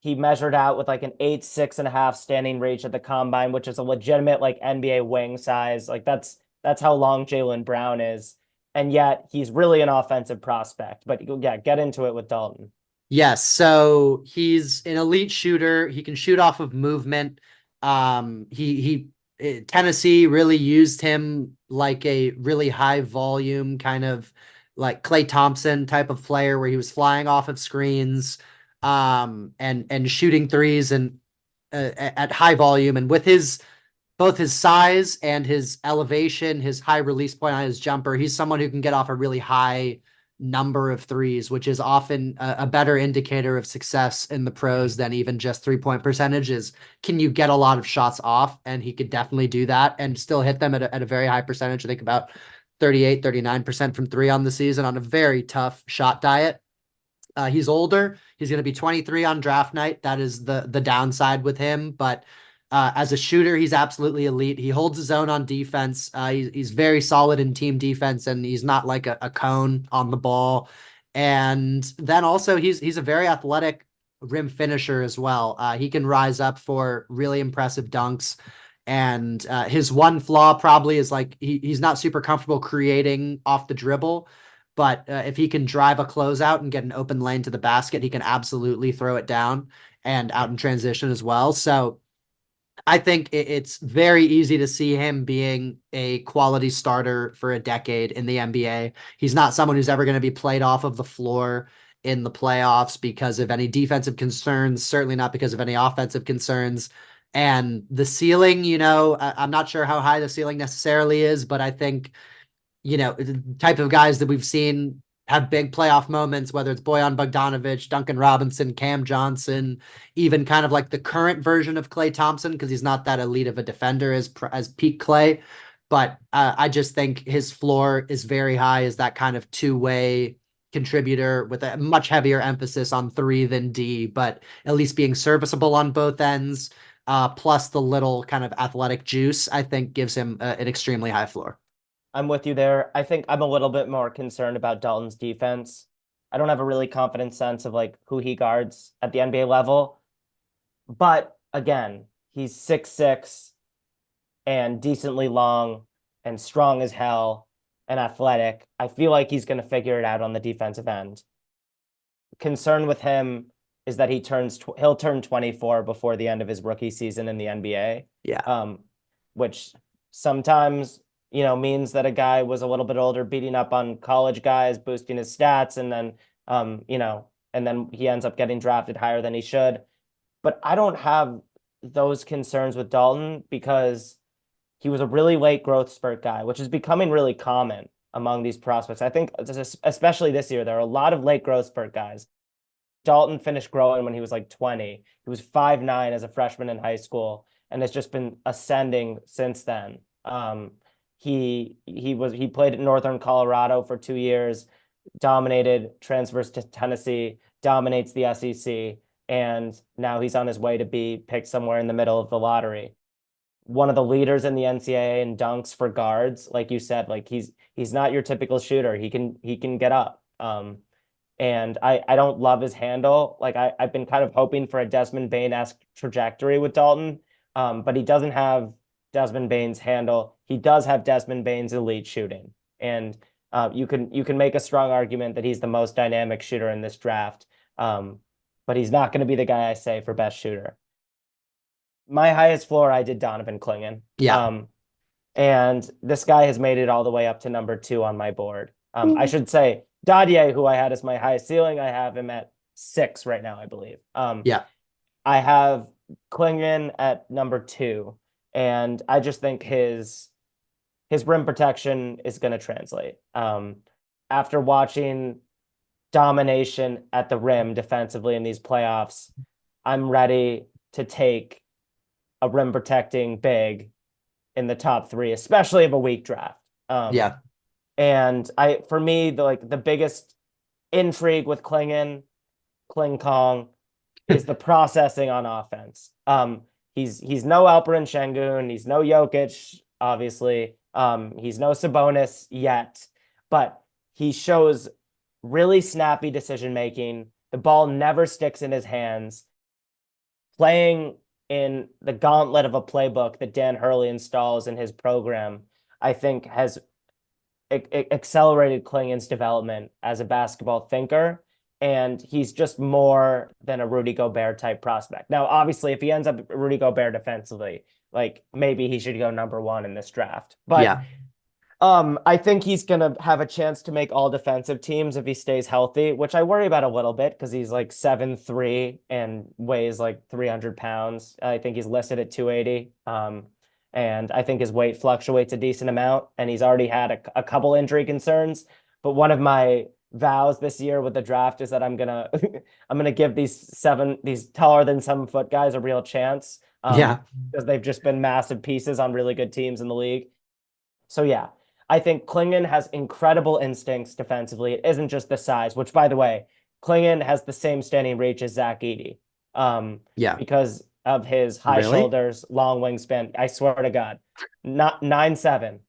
He measured out with like an 8'6.5" standing reach at the combine, which is a legitimate like NBA wing size. Like that's how long Jaylen Brown is. And yet he's really an offensive prospect. But yeah, get into it with Dalton. Yes, so he's an elite shooter. He can shoot off of movement. Tennessee really used him like a really high volume kind of like Klay Thompson type of player where he was flying off of screens, and shooting threes and at high volume, and with both his size and his elevation, his high release point on his jumper, he's someone who can get off a really high number of threes, which is often a better indicator of success in the pros than even just 3-point percentages. Can you get a lot of shots off? And he could definitely do that and still hit them at a very high percentage. I think about 38, 39% from 3 on the season on a very tough shot diet. He's older. He's going to be 23 on draft night. That is the downside with him. But as a shooter, he's absolutely elite. He holds his own on defense. He's very solid in team defense, and he's not like a cone on the ball. And then also he's a very athletic rim finisher as well. He can rise up for really impressive dunks. And his one flaw probably is like he's not super comfortable creating off the dribble. But if he can drive a closeout and get an open lane to the basket, he can absolutely throw it down and out in transition as well. So I think it's very easy to see him being a quality starter for a decade in the NBA. He's not someone who's ever going to be played off of the floor in the playoffs because of any defensive concerns, certainly not because of any offensive concerns. And the ceiling, I'm not sure how high the ceiling necessarily is, but I think the type of guys that we've seen have big playoff moments, whether it's Bojan Bogdanovic, Duncan Robinson, Cam Johnson, even kind of like the current version of Klay Thompson, because he's not that elite of a defender as peak Klay. But I just think his floor is very high as that kind of two-way contributor with a much heavier emphasis on 3 than D, but at least being serviceable on both ends, plus the little kind of athletic juice, I think gives him an extremely high floor. I'm with you there. I think I'm a little bit more concerned about Dalton's defense. I don't have a really confident sense of like who he guards at the NBA level. But again, he's 6'6" and decently long and strong as hell and athletic. I feel like he's going to figure it out on the defensive end. Concern with him is that he'll turn 24 before the end of his rookie season in the NBA. Yeah. Which sometimes means that a guy was a little bit older, beating up on college guys, boosting his stats, and then, and then he ends up getting drafted higher than he should. But I don't have those concerns with Dalton because he was a really late growth spurt guy, which is becoming really common among these prospects. I think especially this year, there are a lot of late growth spurt guys. Dalton finished growing when he was like 20. He was 5'9" as a freshman in high school and has just been ascending since then. He played at Northern Colorado for 2 years, dominated, transfers to Tennessee, dominates the SEC, and now he's on his way to be picked somewhere in the middle of the lottery. One of the leaders in the NCAA in dunks for guards, like you said, like he's not your typical shooter. He can get up. And I don't love his handle. Like I've been kind of hoping for a Desmond Bane-esque trajectory with Dalton, but he doesn't have Desmond Bane's handle. He does have Desmond Bane's elite shooting, and you can make a strong argument that he's the most dynamic shooter in this draft. But he's not going to be the guy I say for best shooter. My highest floor, I did Donovan Clingan. Yeah. And this guy has made it all the way up to number 2 on my board. I should say Dadier, who I had as my highest ceiling, I have him at 6 right now, I believe. Yeah. I have Clingan at number 2, and I just think his rim protection is going to translate. After watching domination at the rim defensively in these playoffs, I'm ready to take a rim protecting big in the top 3, especially of a weak draft. Yeah. And for me, the biggest intrigue with Kling Kong is the processing on offense. He's no Alperen Şengün, he's no Jokic, obviously. He's no Sabonis yet, but he shows really snappy decision making. The ball never sticks in his hands. Playing in the gauntlet of a playbook that Dan Hurley installs in his program, I think has accelerated Klingen's development as a basketball thinker, and he's just more than a Rudy Gobert type prospect. Now, obviously, if he ends up Rudy Gobert defensively, like maybe he should go number 1 in this draft. But yeah. I think he's gonna have a chance to make all defensive teams if he stays healthy, which I worry about a little bit because he's like 7'3" and weighs like 300 pounds. I think he's listed at 280. And I think his weight fluctuates a decent amount, and he's already had a couple injury concerns. But one of my vows this year with the draft is that I'm gonna I'm gonna give these taller than 7-foot guys a real chance. Yeah. Because they've just been massive pieces on really good teams in the league. So yeah, I think Clingan has incredible instincts defensively. It isn't just the size, which by the way, Clingan has the same standing reach as Zach Edey. Yeah. Because of his high shoulders, long wingspan. I swear to God, not 9'7".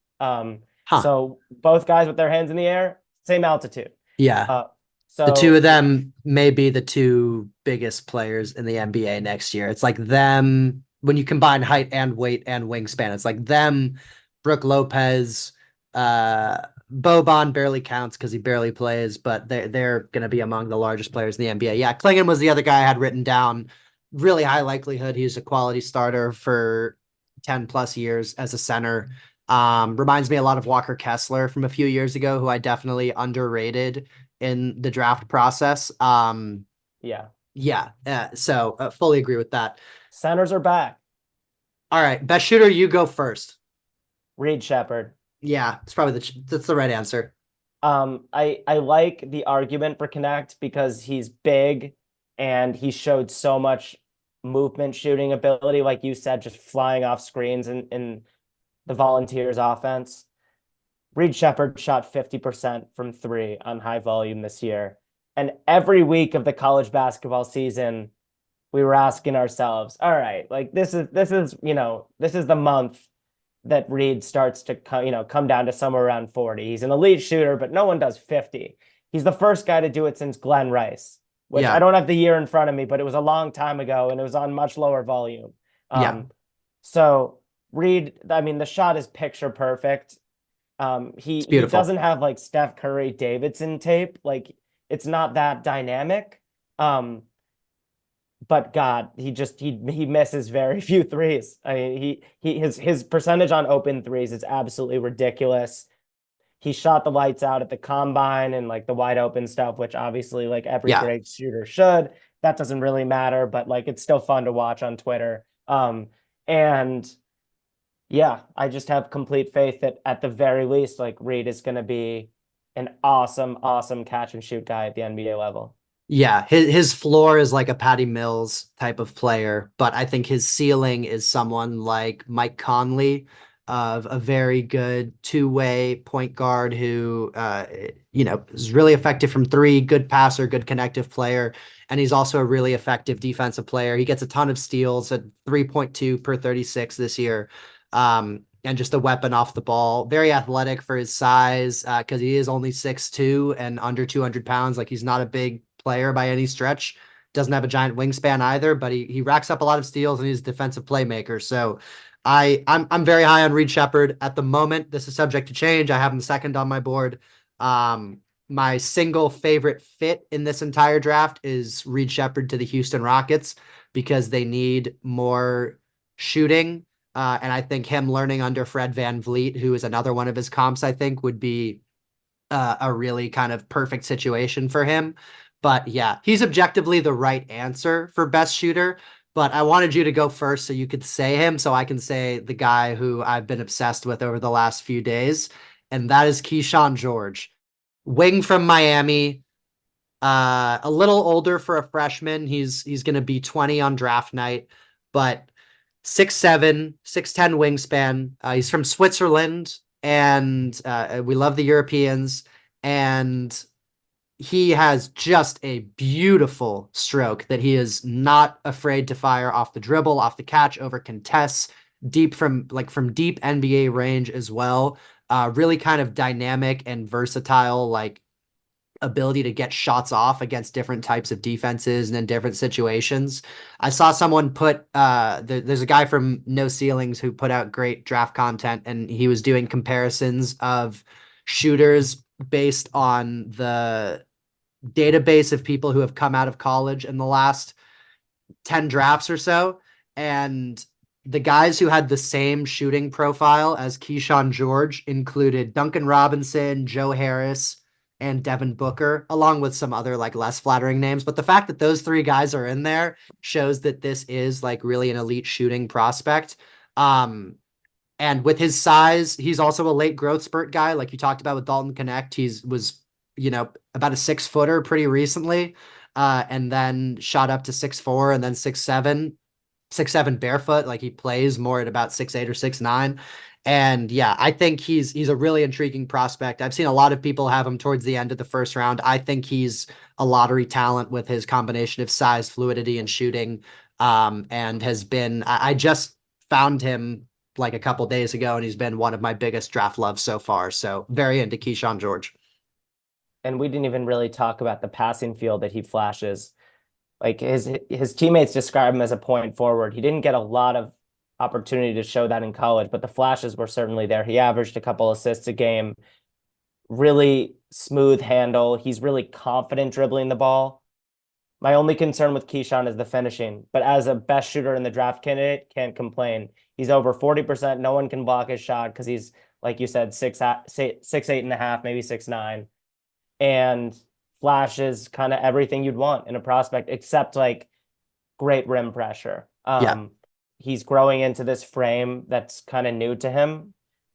So both guys with their hands in the air, same altitude. Yeah. So the two of them may be the 2 biggest players in the NBA next year. It's like them when you combine height and weight and wingspan. It's like them, Brook Lopez, Boban barely counts because he barely plays, but they're going to be among the largest players in the NBA. Yeah, Clingan was the other guy I had written down. Really high likelihood he's a quality starter for 10 plus years as a center. Reminds me a lot of Walker Kessler from a few years ago, who I definitely underrated in the draft process. So fully agree with that. Centers are back. All right, best shooter, you go first. Reed Shepherd. Yeah, it's probably that's the right answer. I like the argument for Connect because he's big and he showed so much movement shooting ability, like you said, just flying off screens in the Volunteers offense. Reed Shepherd shot 50% from 3 on high volume this year. And every week of the college basketball season, we were asking ourselves, all right, like this is the month that Reed starts to come down to somewhere around 40. He's an elite shooter, but no one does 50. He's the first guy to do it since Glenn Rice, which I don't have the year in front of me, but it was a long time ago and it was on much lower volume. So Reed, I mean, the shot is picture perfect. He doesn't have like Steph Curry Davidson tape. Like it's not that dynamic. But God, he misses very few threes. I mean, his percentage on open threes is absolutely ridiculous. He shot the lights out at the combine and like the wide open stuff, which obviously like every great shooter should. That doesn't really matter, but like it's still fun to watch on Twitter. And Yeah, I just have complete faith that at the very least, like Reed is going to be an awesome, awesome catch and shoot guy at the NBA level. Yeah, his floor is like a Patty Mills type of player, but I think his ceiling is someone like Mike Conley, of a very good two-way point guard who is really effective from three, good passer, good connective player, and he's also a really effective defensive player. He gets a ton of steals at 3.2 per 36 this year. And just a weapon off the ball. Very athletic for his size, because he is only 6'2" and under 200 pounds. Like, he's not a big player by any stretch. Doesn't have a giant wingspan either, but he racks up a lot of steals and he's a defensive playmaker. So I'm very high on Reed Shepherd at the moment. This is subject to change. I have him second on my board. My single favorite fit in this entire draft is Reed Shepherd to the Houston Rockets, because they need more shooting. And I think him learning under Fred VanVleet, who is another one of his comps, I think would be a really kind of perfect situation for him. But yeah, he's objectively the right answer for best shooter. But I wanted you to go first so you could say him, so I can say the guy who I've been obsessed with over the last few days, and that is Keyshawn George. Wing from Miami, a little older for a freshman. He's going to be 20 on draft night, but 6'7", 6'10" wingspan. He's from Switzerland, and we love the Europeans. And he has just a beautiful stroke that he is not afraid to fire off the dribble, off the catch, over contests, deep from deep NBA range as well. Really kind of dynamic and versatile, like ability to get shots off against different types of defenses and in different situations. I saw someone put there's a guy from No Ceilings who put out great draft content, and he was doing comparisons of shooters based on the database of people who have come out of college in the last 10 drafts or so. And the guys who had the same shooting profile as Keyshawn George included Duncan Robinson, Joe Harris, and Devin Booker, along with some other like less flattering names. But the fact that those three guys are in there shows that this is like really an elite shooting prospect. And with his size, he's also a late growth spurt guy, like you talked about with Dalton Connect. Was about a 6-footer pretty recently, and then shot up to 6'4" and then 6'7" barefoot. Like, he plays more at about 6'8" or 6'9". And yeah, I think he's a really intriguing prospect. I've seen a lot of people have him towards the end of the first round. I think he's a lottery talent with his combination of size, fluidity, and shooting. And has been, I just found him like a couple days ago, and he's been one of my biggest draft loves so far. So very into Keyshawn George. And we didn't even really talk about the passing field that he flashes. Like, his teammates describe him as a point forward. He didn't get a lot of opportunity to show that in college, but the flashes were certainly there. He averaged a couple assists a game, really smooth handle. He's really confident dribbling the ball. My only concern with Keyshawn is the finishing, but as a best shooter in the draft candidate, can't complain. He's over 40%. No one can block his shot because he's, like you said, 6'8.5", maybe 6'9", and flashes kind of everything you'd want in a prospect, except like great rim pressure. Yeah. He's growing into this frame that's kind of new to him,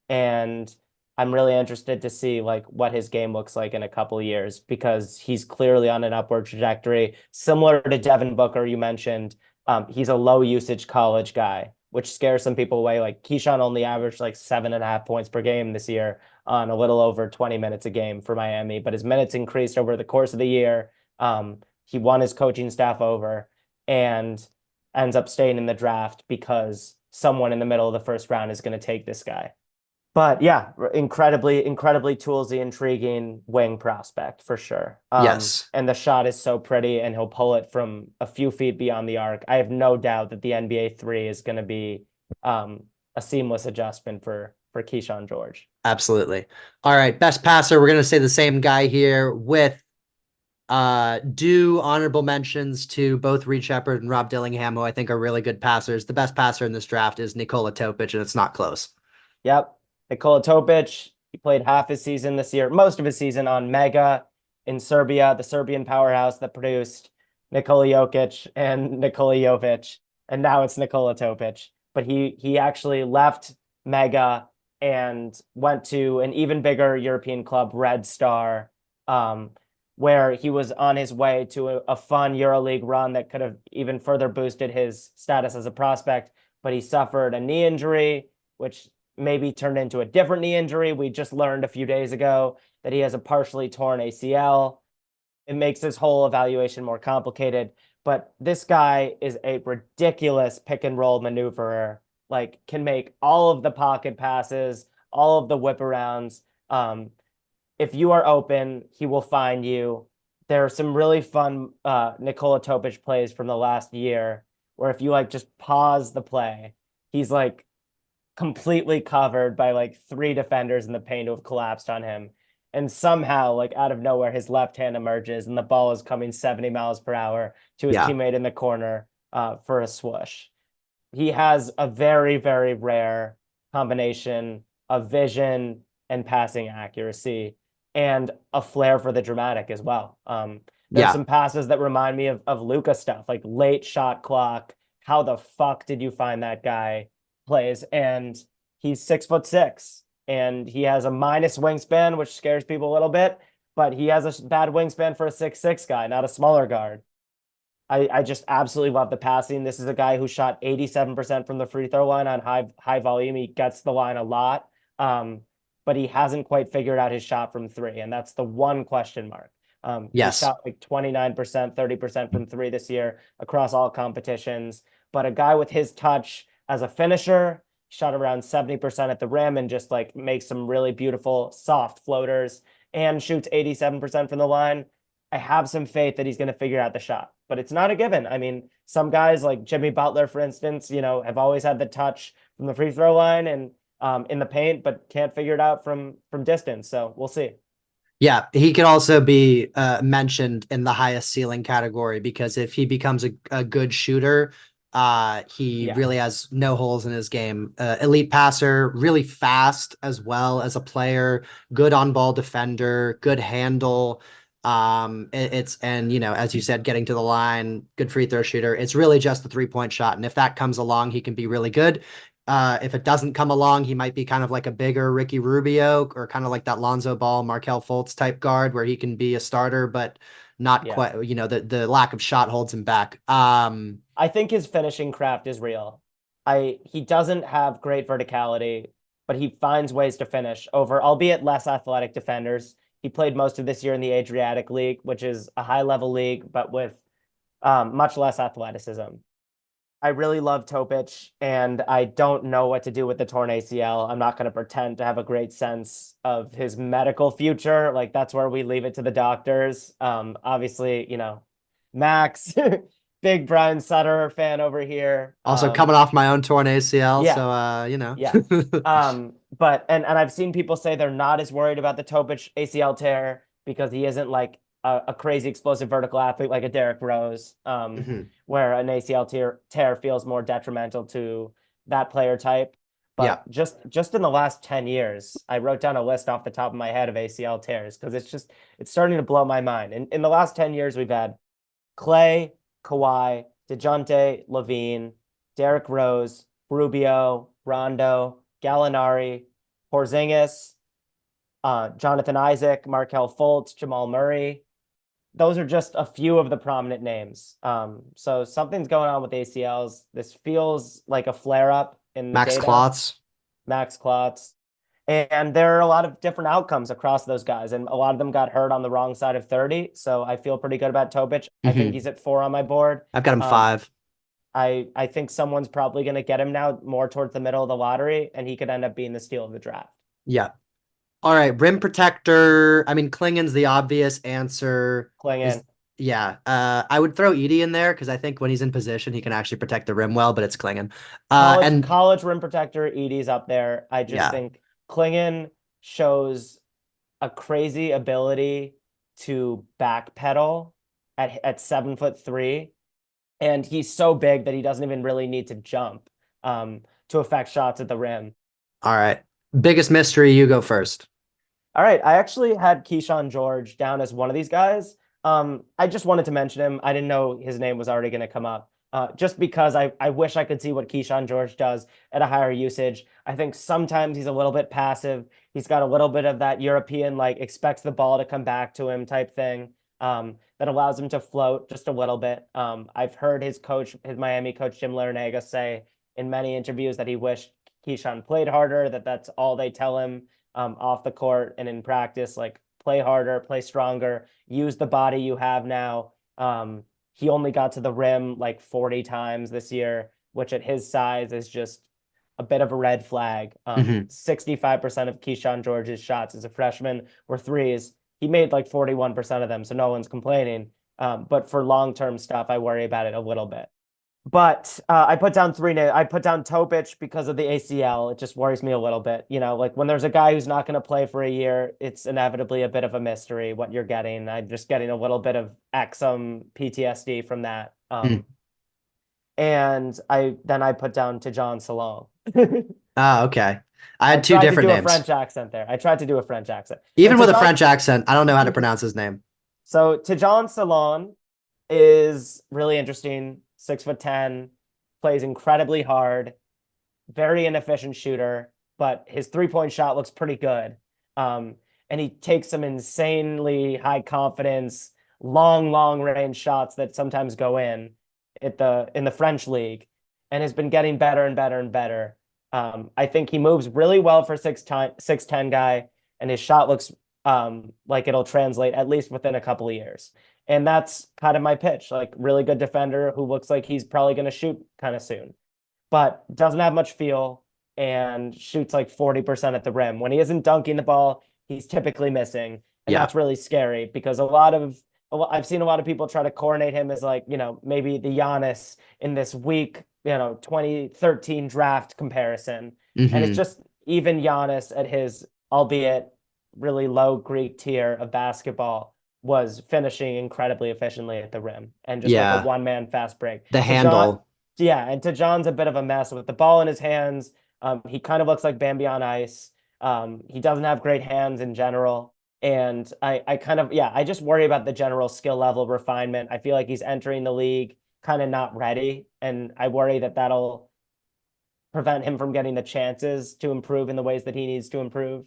and I'm really interested to see like what his game looks like in a couple of years, because he's clearly on an upward trajectory, similar to Devin Booker you mentioned. He's a low usage college guy, which scares some people away. Like, Keyshawn only averaged like 7.5 points per game this year on a little over 20 minutes a game for Miami, but his minutes increased over the course of the year. He won his coaching staff over and ends up staying in the draft because someone in the middle of the first round is going to take this guy. But yeah, incredibly toolsy, intriguing wing prospect for sure. Yes. And the shot is so pretty, and he'll pull it from a few feet beyond the arc. I have no doubt that the NBA 3 is going to be a seamless adjustment for Keyshawn George. Absolutely. All right, best passer. We're gonna say the same guy here with due honorable mentions to both Reed Shepherd and Rob Dillingham, who I think are really good passers. The best passer in this draft is Nikola Topic, and it's not close. Yep. Nikola Topic, he played half his season this year, most of his season on Mega in Serbia, the Serbian powerhouse that produced Nikola Jokic and Nikola Jovic, and now it's Nikola Topic. But he actually left Mega, and went to an even bigger European club, Red Star, where he was on his way to a fun EuroLeague run that could have even further boosted his status as a prospect. But he suffered a knee injury, which maybe turned into a different knee injury. We just learned a few days ago that he has a partially torn ACL. It makes his whole evaluation more complicated. But this guy is a ridiculous pick and roll maneuverer, like can make all of the pocket passes, all of the whip arounds. If you are open, he will find you. There are some really fun Nikola Topic plays from the last year where if you like just pause the play, he's like completely covered by like 3 defenders in the paint who have collapsed on him. And somehow, like out of nowhere, his left hand emerges and the ball is coming 70 miles per hour to his teammate in the corner for a swoosh. He has a very, very rare combination of vision and passing accuracy and a flair for the dramatic as well. There's some passes that remind me of Luka stuff, like late shot clock. How the fuck did you find that guy? Plays, and he's 6'6", and he has a minus wingspan, which scares people a little bit, but he has a bad wingspan for a 6'6" guy, not a smaller guard. I just absolutely love the passing. This is a guy who shot 87% from the free throw line on high volume. He gets the line a lot, but he hasn't quite figured out his shot from 3, and that's the one question mark. He shot like 29%, 30% from 3 this year across all competitions, but a guy with his touch as a finisher, shot around 70% at the rim and just like makes some really beautiful soft floaters and shoots 87% from the line. I have some faith that he's going to figure out the shot, but it's not a given. I mean, some guys like Jimmy Butler, for instance, have always had the touch from the free throw line and in the paint, but can't figure it out from distance. So we'll see. Yeah, he could also be mentioned in the highest ceiling category because if he becomes a good shooter, he really has no holes in his game. Elite passer, really fast as well as a player, good on ball defender, good handle. As you said, getting to the line, good free throw shooter. It's really just the 3-point shot. And if that comes along, he can be really good. If it doesn't come along, he might be kind of like a bigger Ricky Rubio or kind of like that Lonzo Ball, Markelle Fultz type guard where he can be a starter, but not quite, the lack of shot holds him back. I think his finishing craft is real. He doesn't have great verticality, but he finds ways to finish over, albeit less athletic defenders. He played most of this year in the Adriatic League, which is a high-level league, but with much less athleticism. I really love Topic, and I don't know what to do with the torn ACL. I'm not going to pretend to have a great sense of his medical future. Like, that's where we leave it to the doctors. Obviously, Max, big Brian Sutter fan over here. Also coming off my own torn ACL, But I've seen people say they're not as worried about the Topic ACL tear because he isn't like a crazy explosive vertical athlete like a Derrick Rose, where an ACL tear feels more detrimental to that player type. But just in the last 10 years, I wrote down a list off the top of my head of ACL tears because it's starting to blow my mind. In the last 10 years, we've had Clay, Kawhi, DeJounte, Levine, Derrick Rose, Rubio, Rondo, Gallinari, Porzingis, Jonathan Isaac, Markelle Fultz, Jamal Murray. Those are just a few of the prominent names. So something's going on with ACLs. This feels like a flare-up in the data. Max Klotz. And there are a lot of different outcomes across those guys, and a lot of them got hurt on the wrong side of 30. So I feel pretty good about Topic. I think he's at 4 on my board. I've got him 5. I think someone's probably going to get him now more towards the middle of the lottery, and he could end up being the steal of the draft. Yeah. All right, rim protector. I mean, Klingon's the obvious answer. Klingon. I would throw Edey in there because I think when he's in position, he can actually protect the rim well, but it's Klingon. College rim protector, Edey's up there. I just think Klingon shows a crazy ability to backpedal at 7'3", and he's so big that he doesn't even really need to jump to affect shots at the rim. All right. Biggest mystery, you go first. All right. I actually had Keyshawn George down as one of these guys. I just wanted to mention him. I didn't know his name was already going to come up. just because I wish I could see what Keyshawn George does at a higher usage. I think sometimes he's a little bit passive. He's got a little bit of that European, like, expects the ball to come back to him type thing, that allows him to float just a little bit. I've heard his Miami coach, Jim Larinaga, say in many interviews that he wished Keyshawn played harder, that's all they tell him off the court and in practice, like, play harder, play stronger, use the body you have now. He only got to the rim like 40 times this year, which at his size is just a bit of a red flag. 65% of Keyshawn George's shots as a freshman were threes. He made like 41% of them, so no one's complaining. But for long-term stuff, I worry about it a little bit. But I put down three names. I put down Topic because of the ACL. It just worries me a little bit. Like when there's a guy who's not going to play for a year, it's inevitably a bit of a mystery what you're getting. I'm just getting a little bit of Exum PTSD from that. And I put down to John Salon. Okay. I had two tried different to do names. A French accent there. I tried to do a French accent. Even with a French accent, I don't know how to pronounce his name. So Tejan Salon is really interesting. 6'10", plays incredibly hard, very inefficient shooter, but his 3-point shot looks pretty good. And he takes some insanely high confidence, long range shots that sometimes go in the French league, and has been getting better and better and better. I think he moves really well for 6'10" guy, and his shot looks like it'll translate at least within a couple of years. And that's kind of my pitch, like really good defender who looks like he's probably going to shoot kind of soon, but doesn't have much feel and shoots like 40% at the rim. When he isn't dunking the ball, he's typically missing. And that's really scary because I've seen a lot of people try to coronate him as like, maybe the Giannis in this weak, 2013 draft comparison. And it's just even Giannis at his, albeit really low Greek tier of basketball, was finishing incredibly efficiently at the rim and just like a one-man fast break. The handle. And Tejan's a bit of a mess with the ball in his hands. He kind of looks like Bambi on ice. He doesn't have great hands in general. And I just worry about the general skill level refinement. I feel like he's entering the league kind of not ready. And I worry that that'll prevent him from getting the chances to improve in the ways that he needs to improve.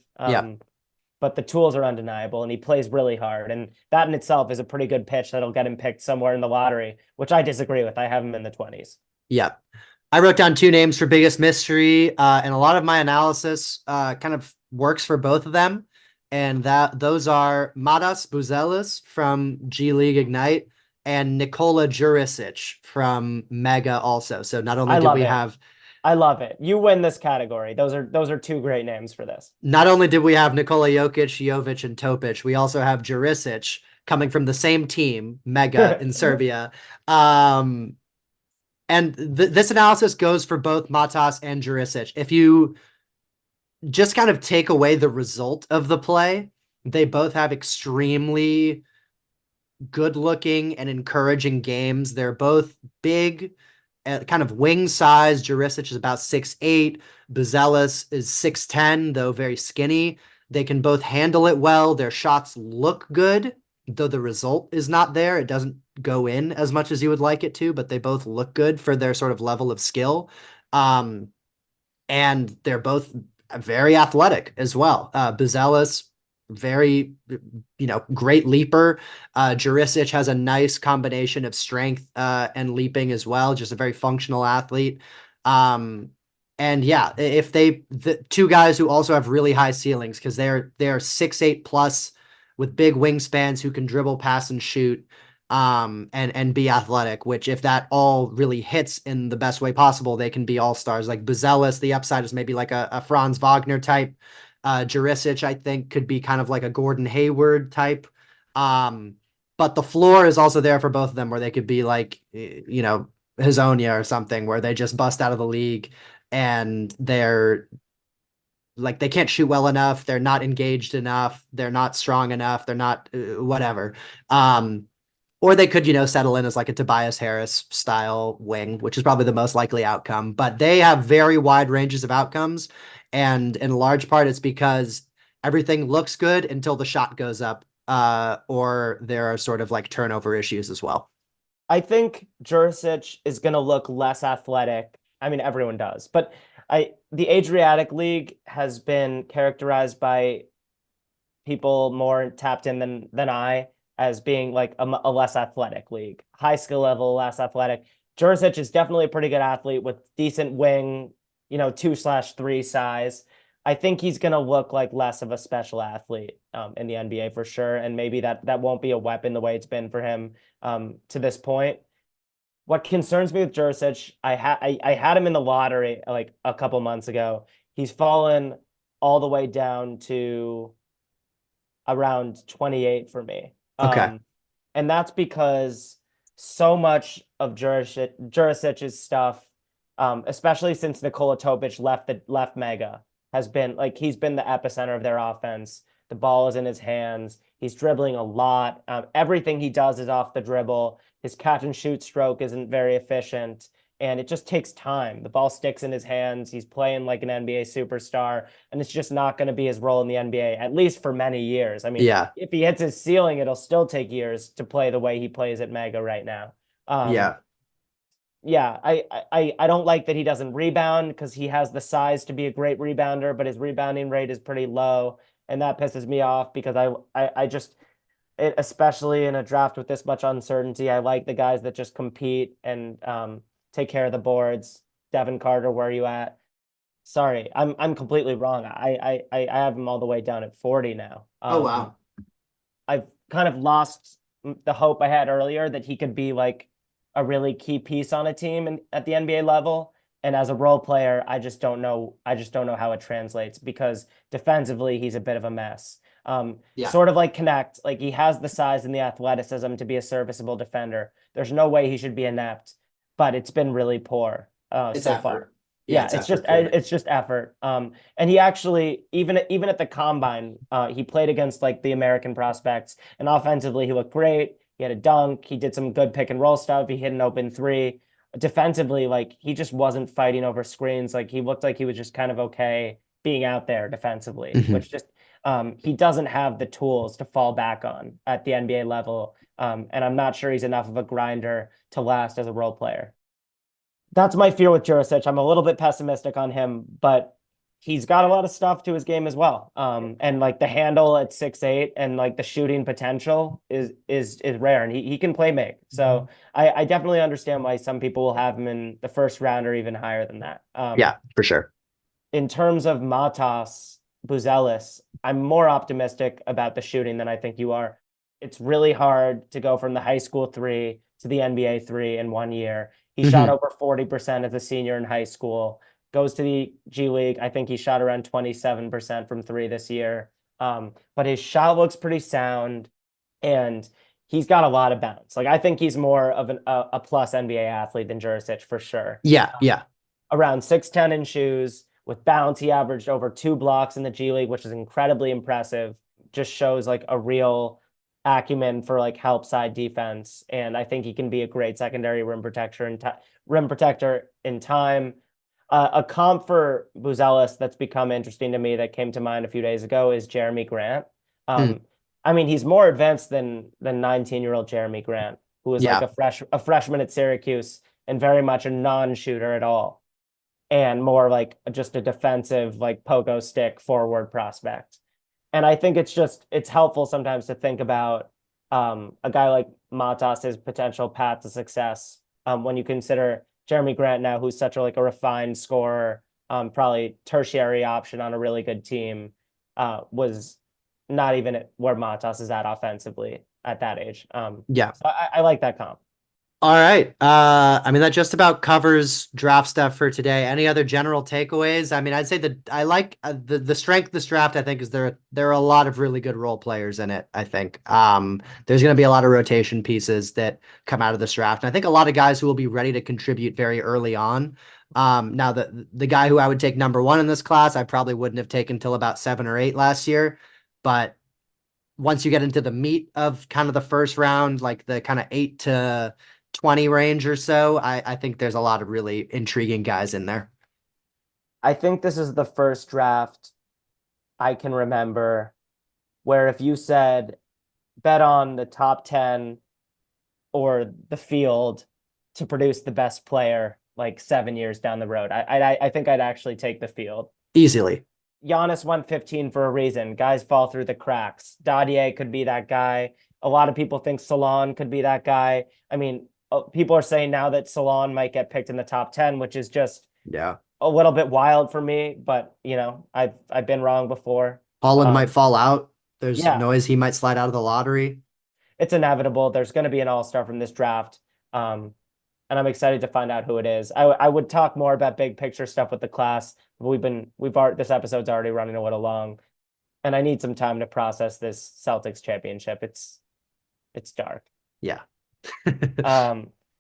But the tools are undeniable and he plays really hard. And that in itself is a pretty good pitch that'll get him picked somewhere in the lottery, which I disagree with. I have him in the 20s. Yeah. I wrote down two names for biggest mystery, and a lot of my analysis kind of works for both of them. And those are Matas Buzelis from G League Ignite and Nikola Jurisic from Mega also. So not only did we have... I love it. You win this category. Those are two great names for this. Not only did we have Nikola Jokic, and Topic, we also have Jurisic coming from the same team, Mega in Serbia. And this analysis goes for both Matas and Jurisic. If you just kind of take away the result of the play, they both have extremely good-looking and encouraging games. They're both big, kind of wing size. Jurisic is about 6'8". Buzelis is 6'10", though very skinny. They can both handle it well. Their shots look good, though the result is not there. It doesn't go in as much as you would like it to, but they both look good for their sort of level of skill. And they're both very athletic as well. Buzelis, very, great leaper. Jurisic has a nice combination of strength and leaping as well. Just a very functional athlete. And yeah, if the two guys who also have really high ceilings, because they're 6'8" plus with big wingspans who can dribble, pass, and shoot, and be athletic, which if that all really hits in the best way possible, they can be all-stars. Like Buzelis, the upside is maybe like a Franz Wagner type. Jurisic, I think, could be kind of like a Gordon Hayward type. But the floor is also there for both of them, where they could be like, Hazonia or something, where they just bust out of the league and they're like, they can't shoot well enough. They're not engaged enough. They're not strong enough. They're not whatever. Or they could, settle in as like a Tobias Harris style wing, which is probably the most likely outcome. But they have very wide ranges of outcomes. And in large part, it's because everything looks good until the shot goes up, or there are sort of like turnover issues as well. I think Jurisic is going to look less athletic. I mean, everyone does, but the Adriatic League has been characterized by people more tapped in than I as being like a less athletic league, high skill level, less athletic. Jurisic is definitely a pretty good athlete with decent wing, 2/3 size. I think he's going to look like less of a special athlete in the NBA for sure, and maybe that won't be a weapon the way it's been for him to this point. What concerns me with Jurisic, I had him in the lottery like a couple months ago. He's fallen all the way down to around 28 for me. Okay. And that's because so much of Jurisic's stuff, especially since Nikola Topic left Mega, has been like he's been the epicenter of their offense. The ball is in his hands. He's dribbling a lot. Everything he does is off the dribble. His catch and shoot stroke isn't very efficient, and it just takes time. The ball sticks in his hands. He's playing like an NBA superstar, and it's just not going to be his role in the NBA, at least for many years. I mean, Yeah. if he hits his ceiling, it'll still take years to play the way he plays at Mega right now. Yeah. Yeah, I don't like that he doesn't rebound because he has the size to be a great rebounder, but his rebounding rate is pretty low, and that pisses me off because I just especially in a draft with this much uncertainty, I like the guys that just compete and take care of the boards. Devin Carter, where are you at? Sorry, I'm completely wrong. I have him all the way down at 40 now. Oh wow. I've kind of lost the hope I had earlier that he could be like a really key piece on a team at the NBA level. And as a role player, I just don't know. I just don't know how it translates because defensively, he's a bit of a mess. Yeah. Sort of like Connect, like he has the size and the athleticism to be a serviceable defender. There's no way he should be inept, but it's been really poor It's so effort. far. Yeah, Yeah, it's it's just effort for it. it's just effort. And he actually even at the combine, he played against like the American prospects, and offensively he looked great. He had a dunk. He did some good pick and roll stuff. He hit an open three. Defensively, like he just wasn't fighting over screens. Like he looked like he was just kind of okay being out there defensively, Mhm. which just he doesn't have the tools to fall back on at the NBA level. And I'm not sure he's enough of a grinder to last as a role player. That's my fear with Jurisic. I'm a little bit pessimistic on him, but he's got a lot of stuff to his game as well. And like the handle at 6'8" and like the shooting potential is rare, and he can play make. So I definitely understand why some people will have him in the first round or even higher than that. Yeah, for sure. In terms of Matas, Buzelis, I'm more optimistic about the shooting than I think you are. It's really hard to go from the high school three to the NBA three in 1 year. He shot Mhm. over 40% as a senior in high school, goes to the G League. I think he shot around 27% from three this year. But his shot looks pretty sound, and he's got a lot of bounce. Like I think he's more of a plus NBA athlete than Jurisic for sure. Yeah, yeah. Around 6'10" in shoes. With bounce, he averaged over 2 blocks in the G League, which is incredibly impressive. Just shows like a real acumen for like help side defense. And I think he can be a great secondary rim protector in time. A comp for Buzelis that's become interesting to me that came to mind a few days ago is Jeremy Grant. Hmm. I mean, he's more advanced than 19-year-old Jeremy Grant, who was like Yeah. a freshman at Syracuse and very much a non-shooter at all, and more like just a defensive, like pogo stick forward prospect. And I think it's helpful sometimes to think about a guy like Matas's potential path to success when you consider Jeremy Grant now, who's such a like a refined scorer, probably tertiary option on a really good team, was not even at where Matas is at offensively at that age. Yeah. So I like that comp. All right. I mean, that just about covers draft stuff for today. Any other general takeaways? I mean, I'd say that I like the strength of this draft, I think, is there are a lot of really good role players in it, I think. There's going to be a lot of rotation pieces that come out of this draft. And I think a lot of guys who will be ready to contribute very early on. Now the guy who I would take number one in this class, I probably wouldn't have taken till about 7 or 8 last year. But once you get into the meat of kind of the first round, like the kind of 8 to 20 range or so, I think there's a lot of really intriguing guys in there. I think this is the first draft I can remember where if you said bet on the top 10 or the field to produce the best player like 7 years down the road. I think I'd actually take the field. Easily. Giannis went 15 for a reason. Guys fall through the cracks. Dadier could be that guy. A lot of people think Salon could be that guy. I mean, people are saying now that Salon might get picked in the top 10, which is just Yeah. a little bit wild for me, but you know, I've been wrong before. Holland might fall out. There's yeah. noise he might slide out of the lottery. It's inevitable. There's going to be an all-star from this draft. And I'm excited to find out who it is. I would talk more about big picture stuff with the class. This episode's already running a little long, and I need some time to process this Celtics championship. It's dark. Yeah.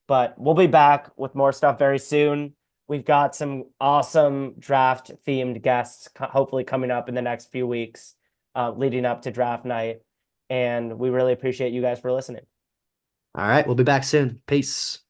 But we'll be back with more stuff very soon. We've got some awesome draft themed guests hopefully coming up in the next few weeks, leading up to draft night. And we really appreciate you guys for listening. All right. We'll be back soon. Peace.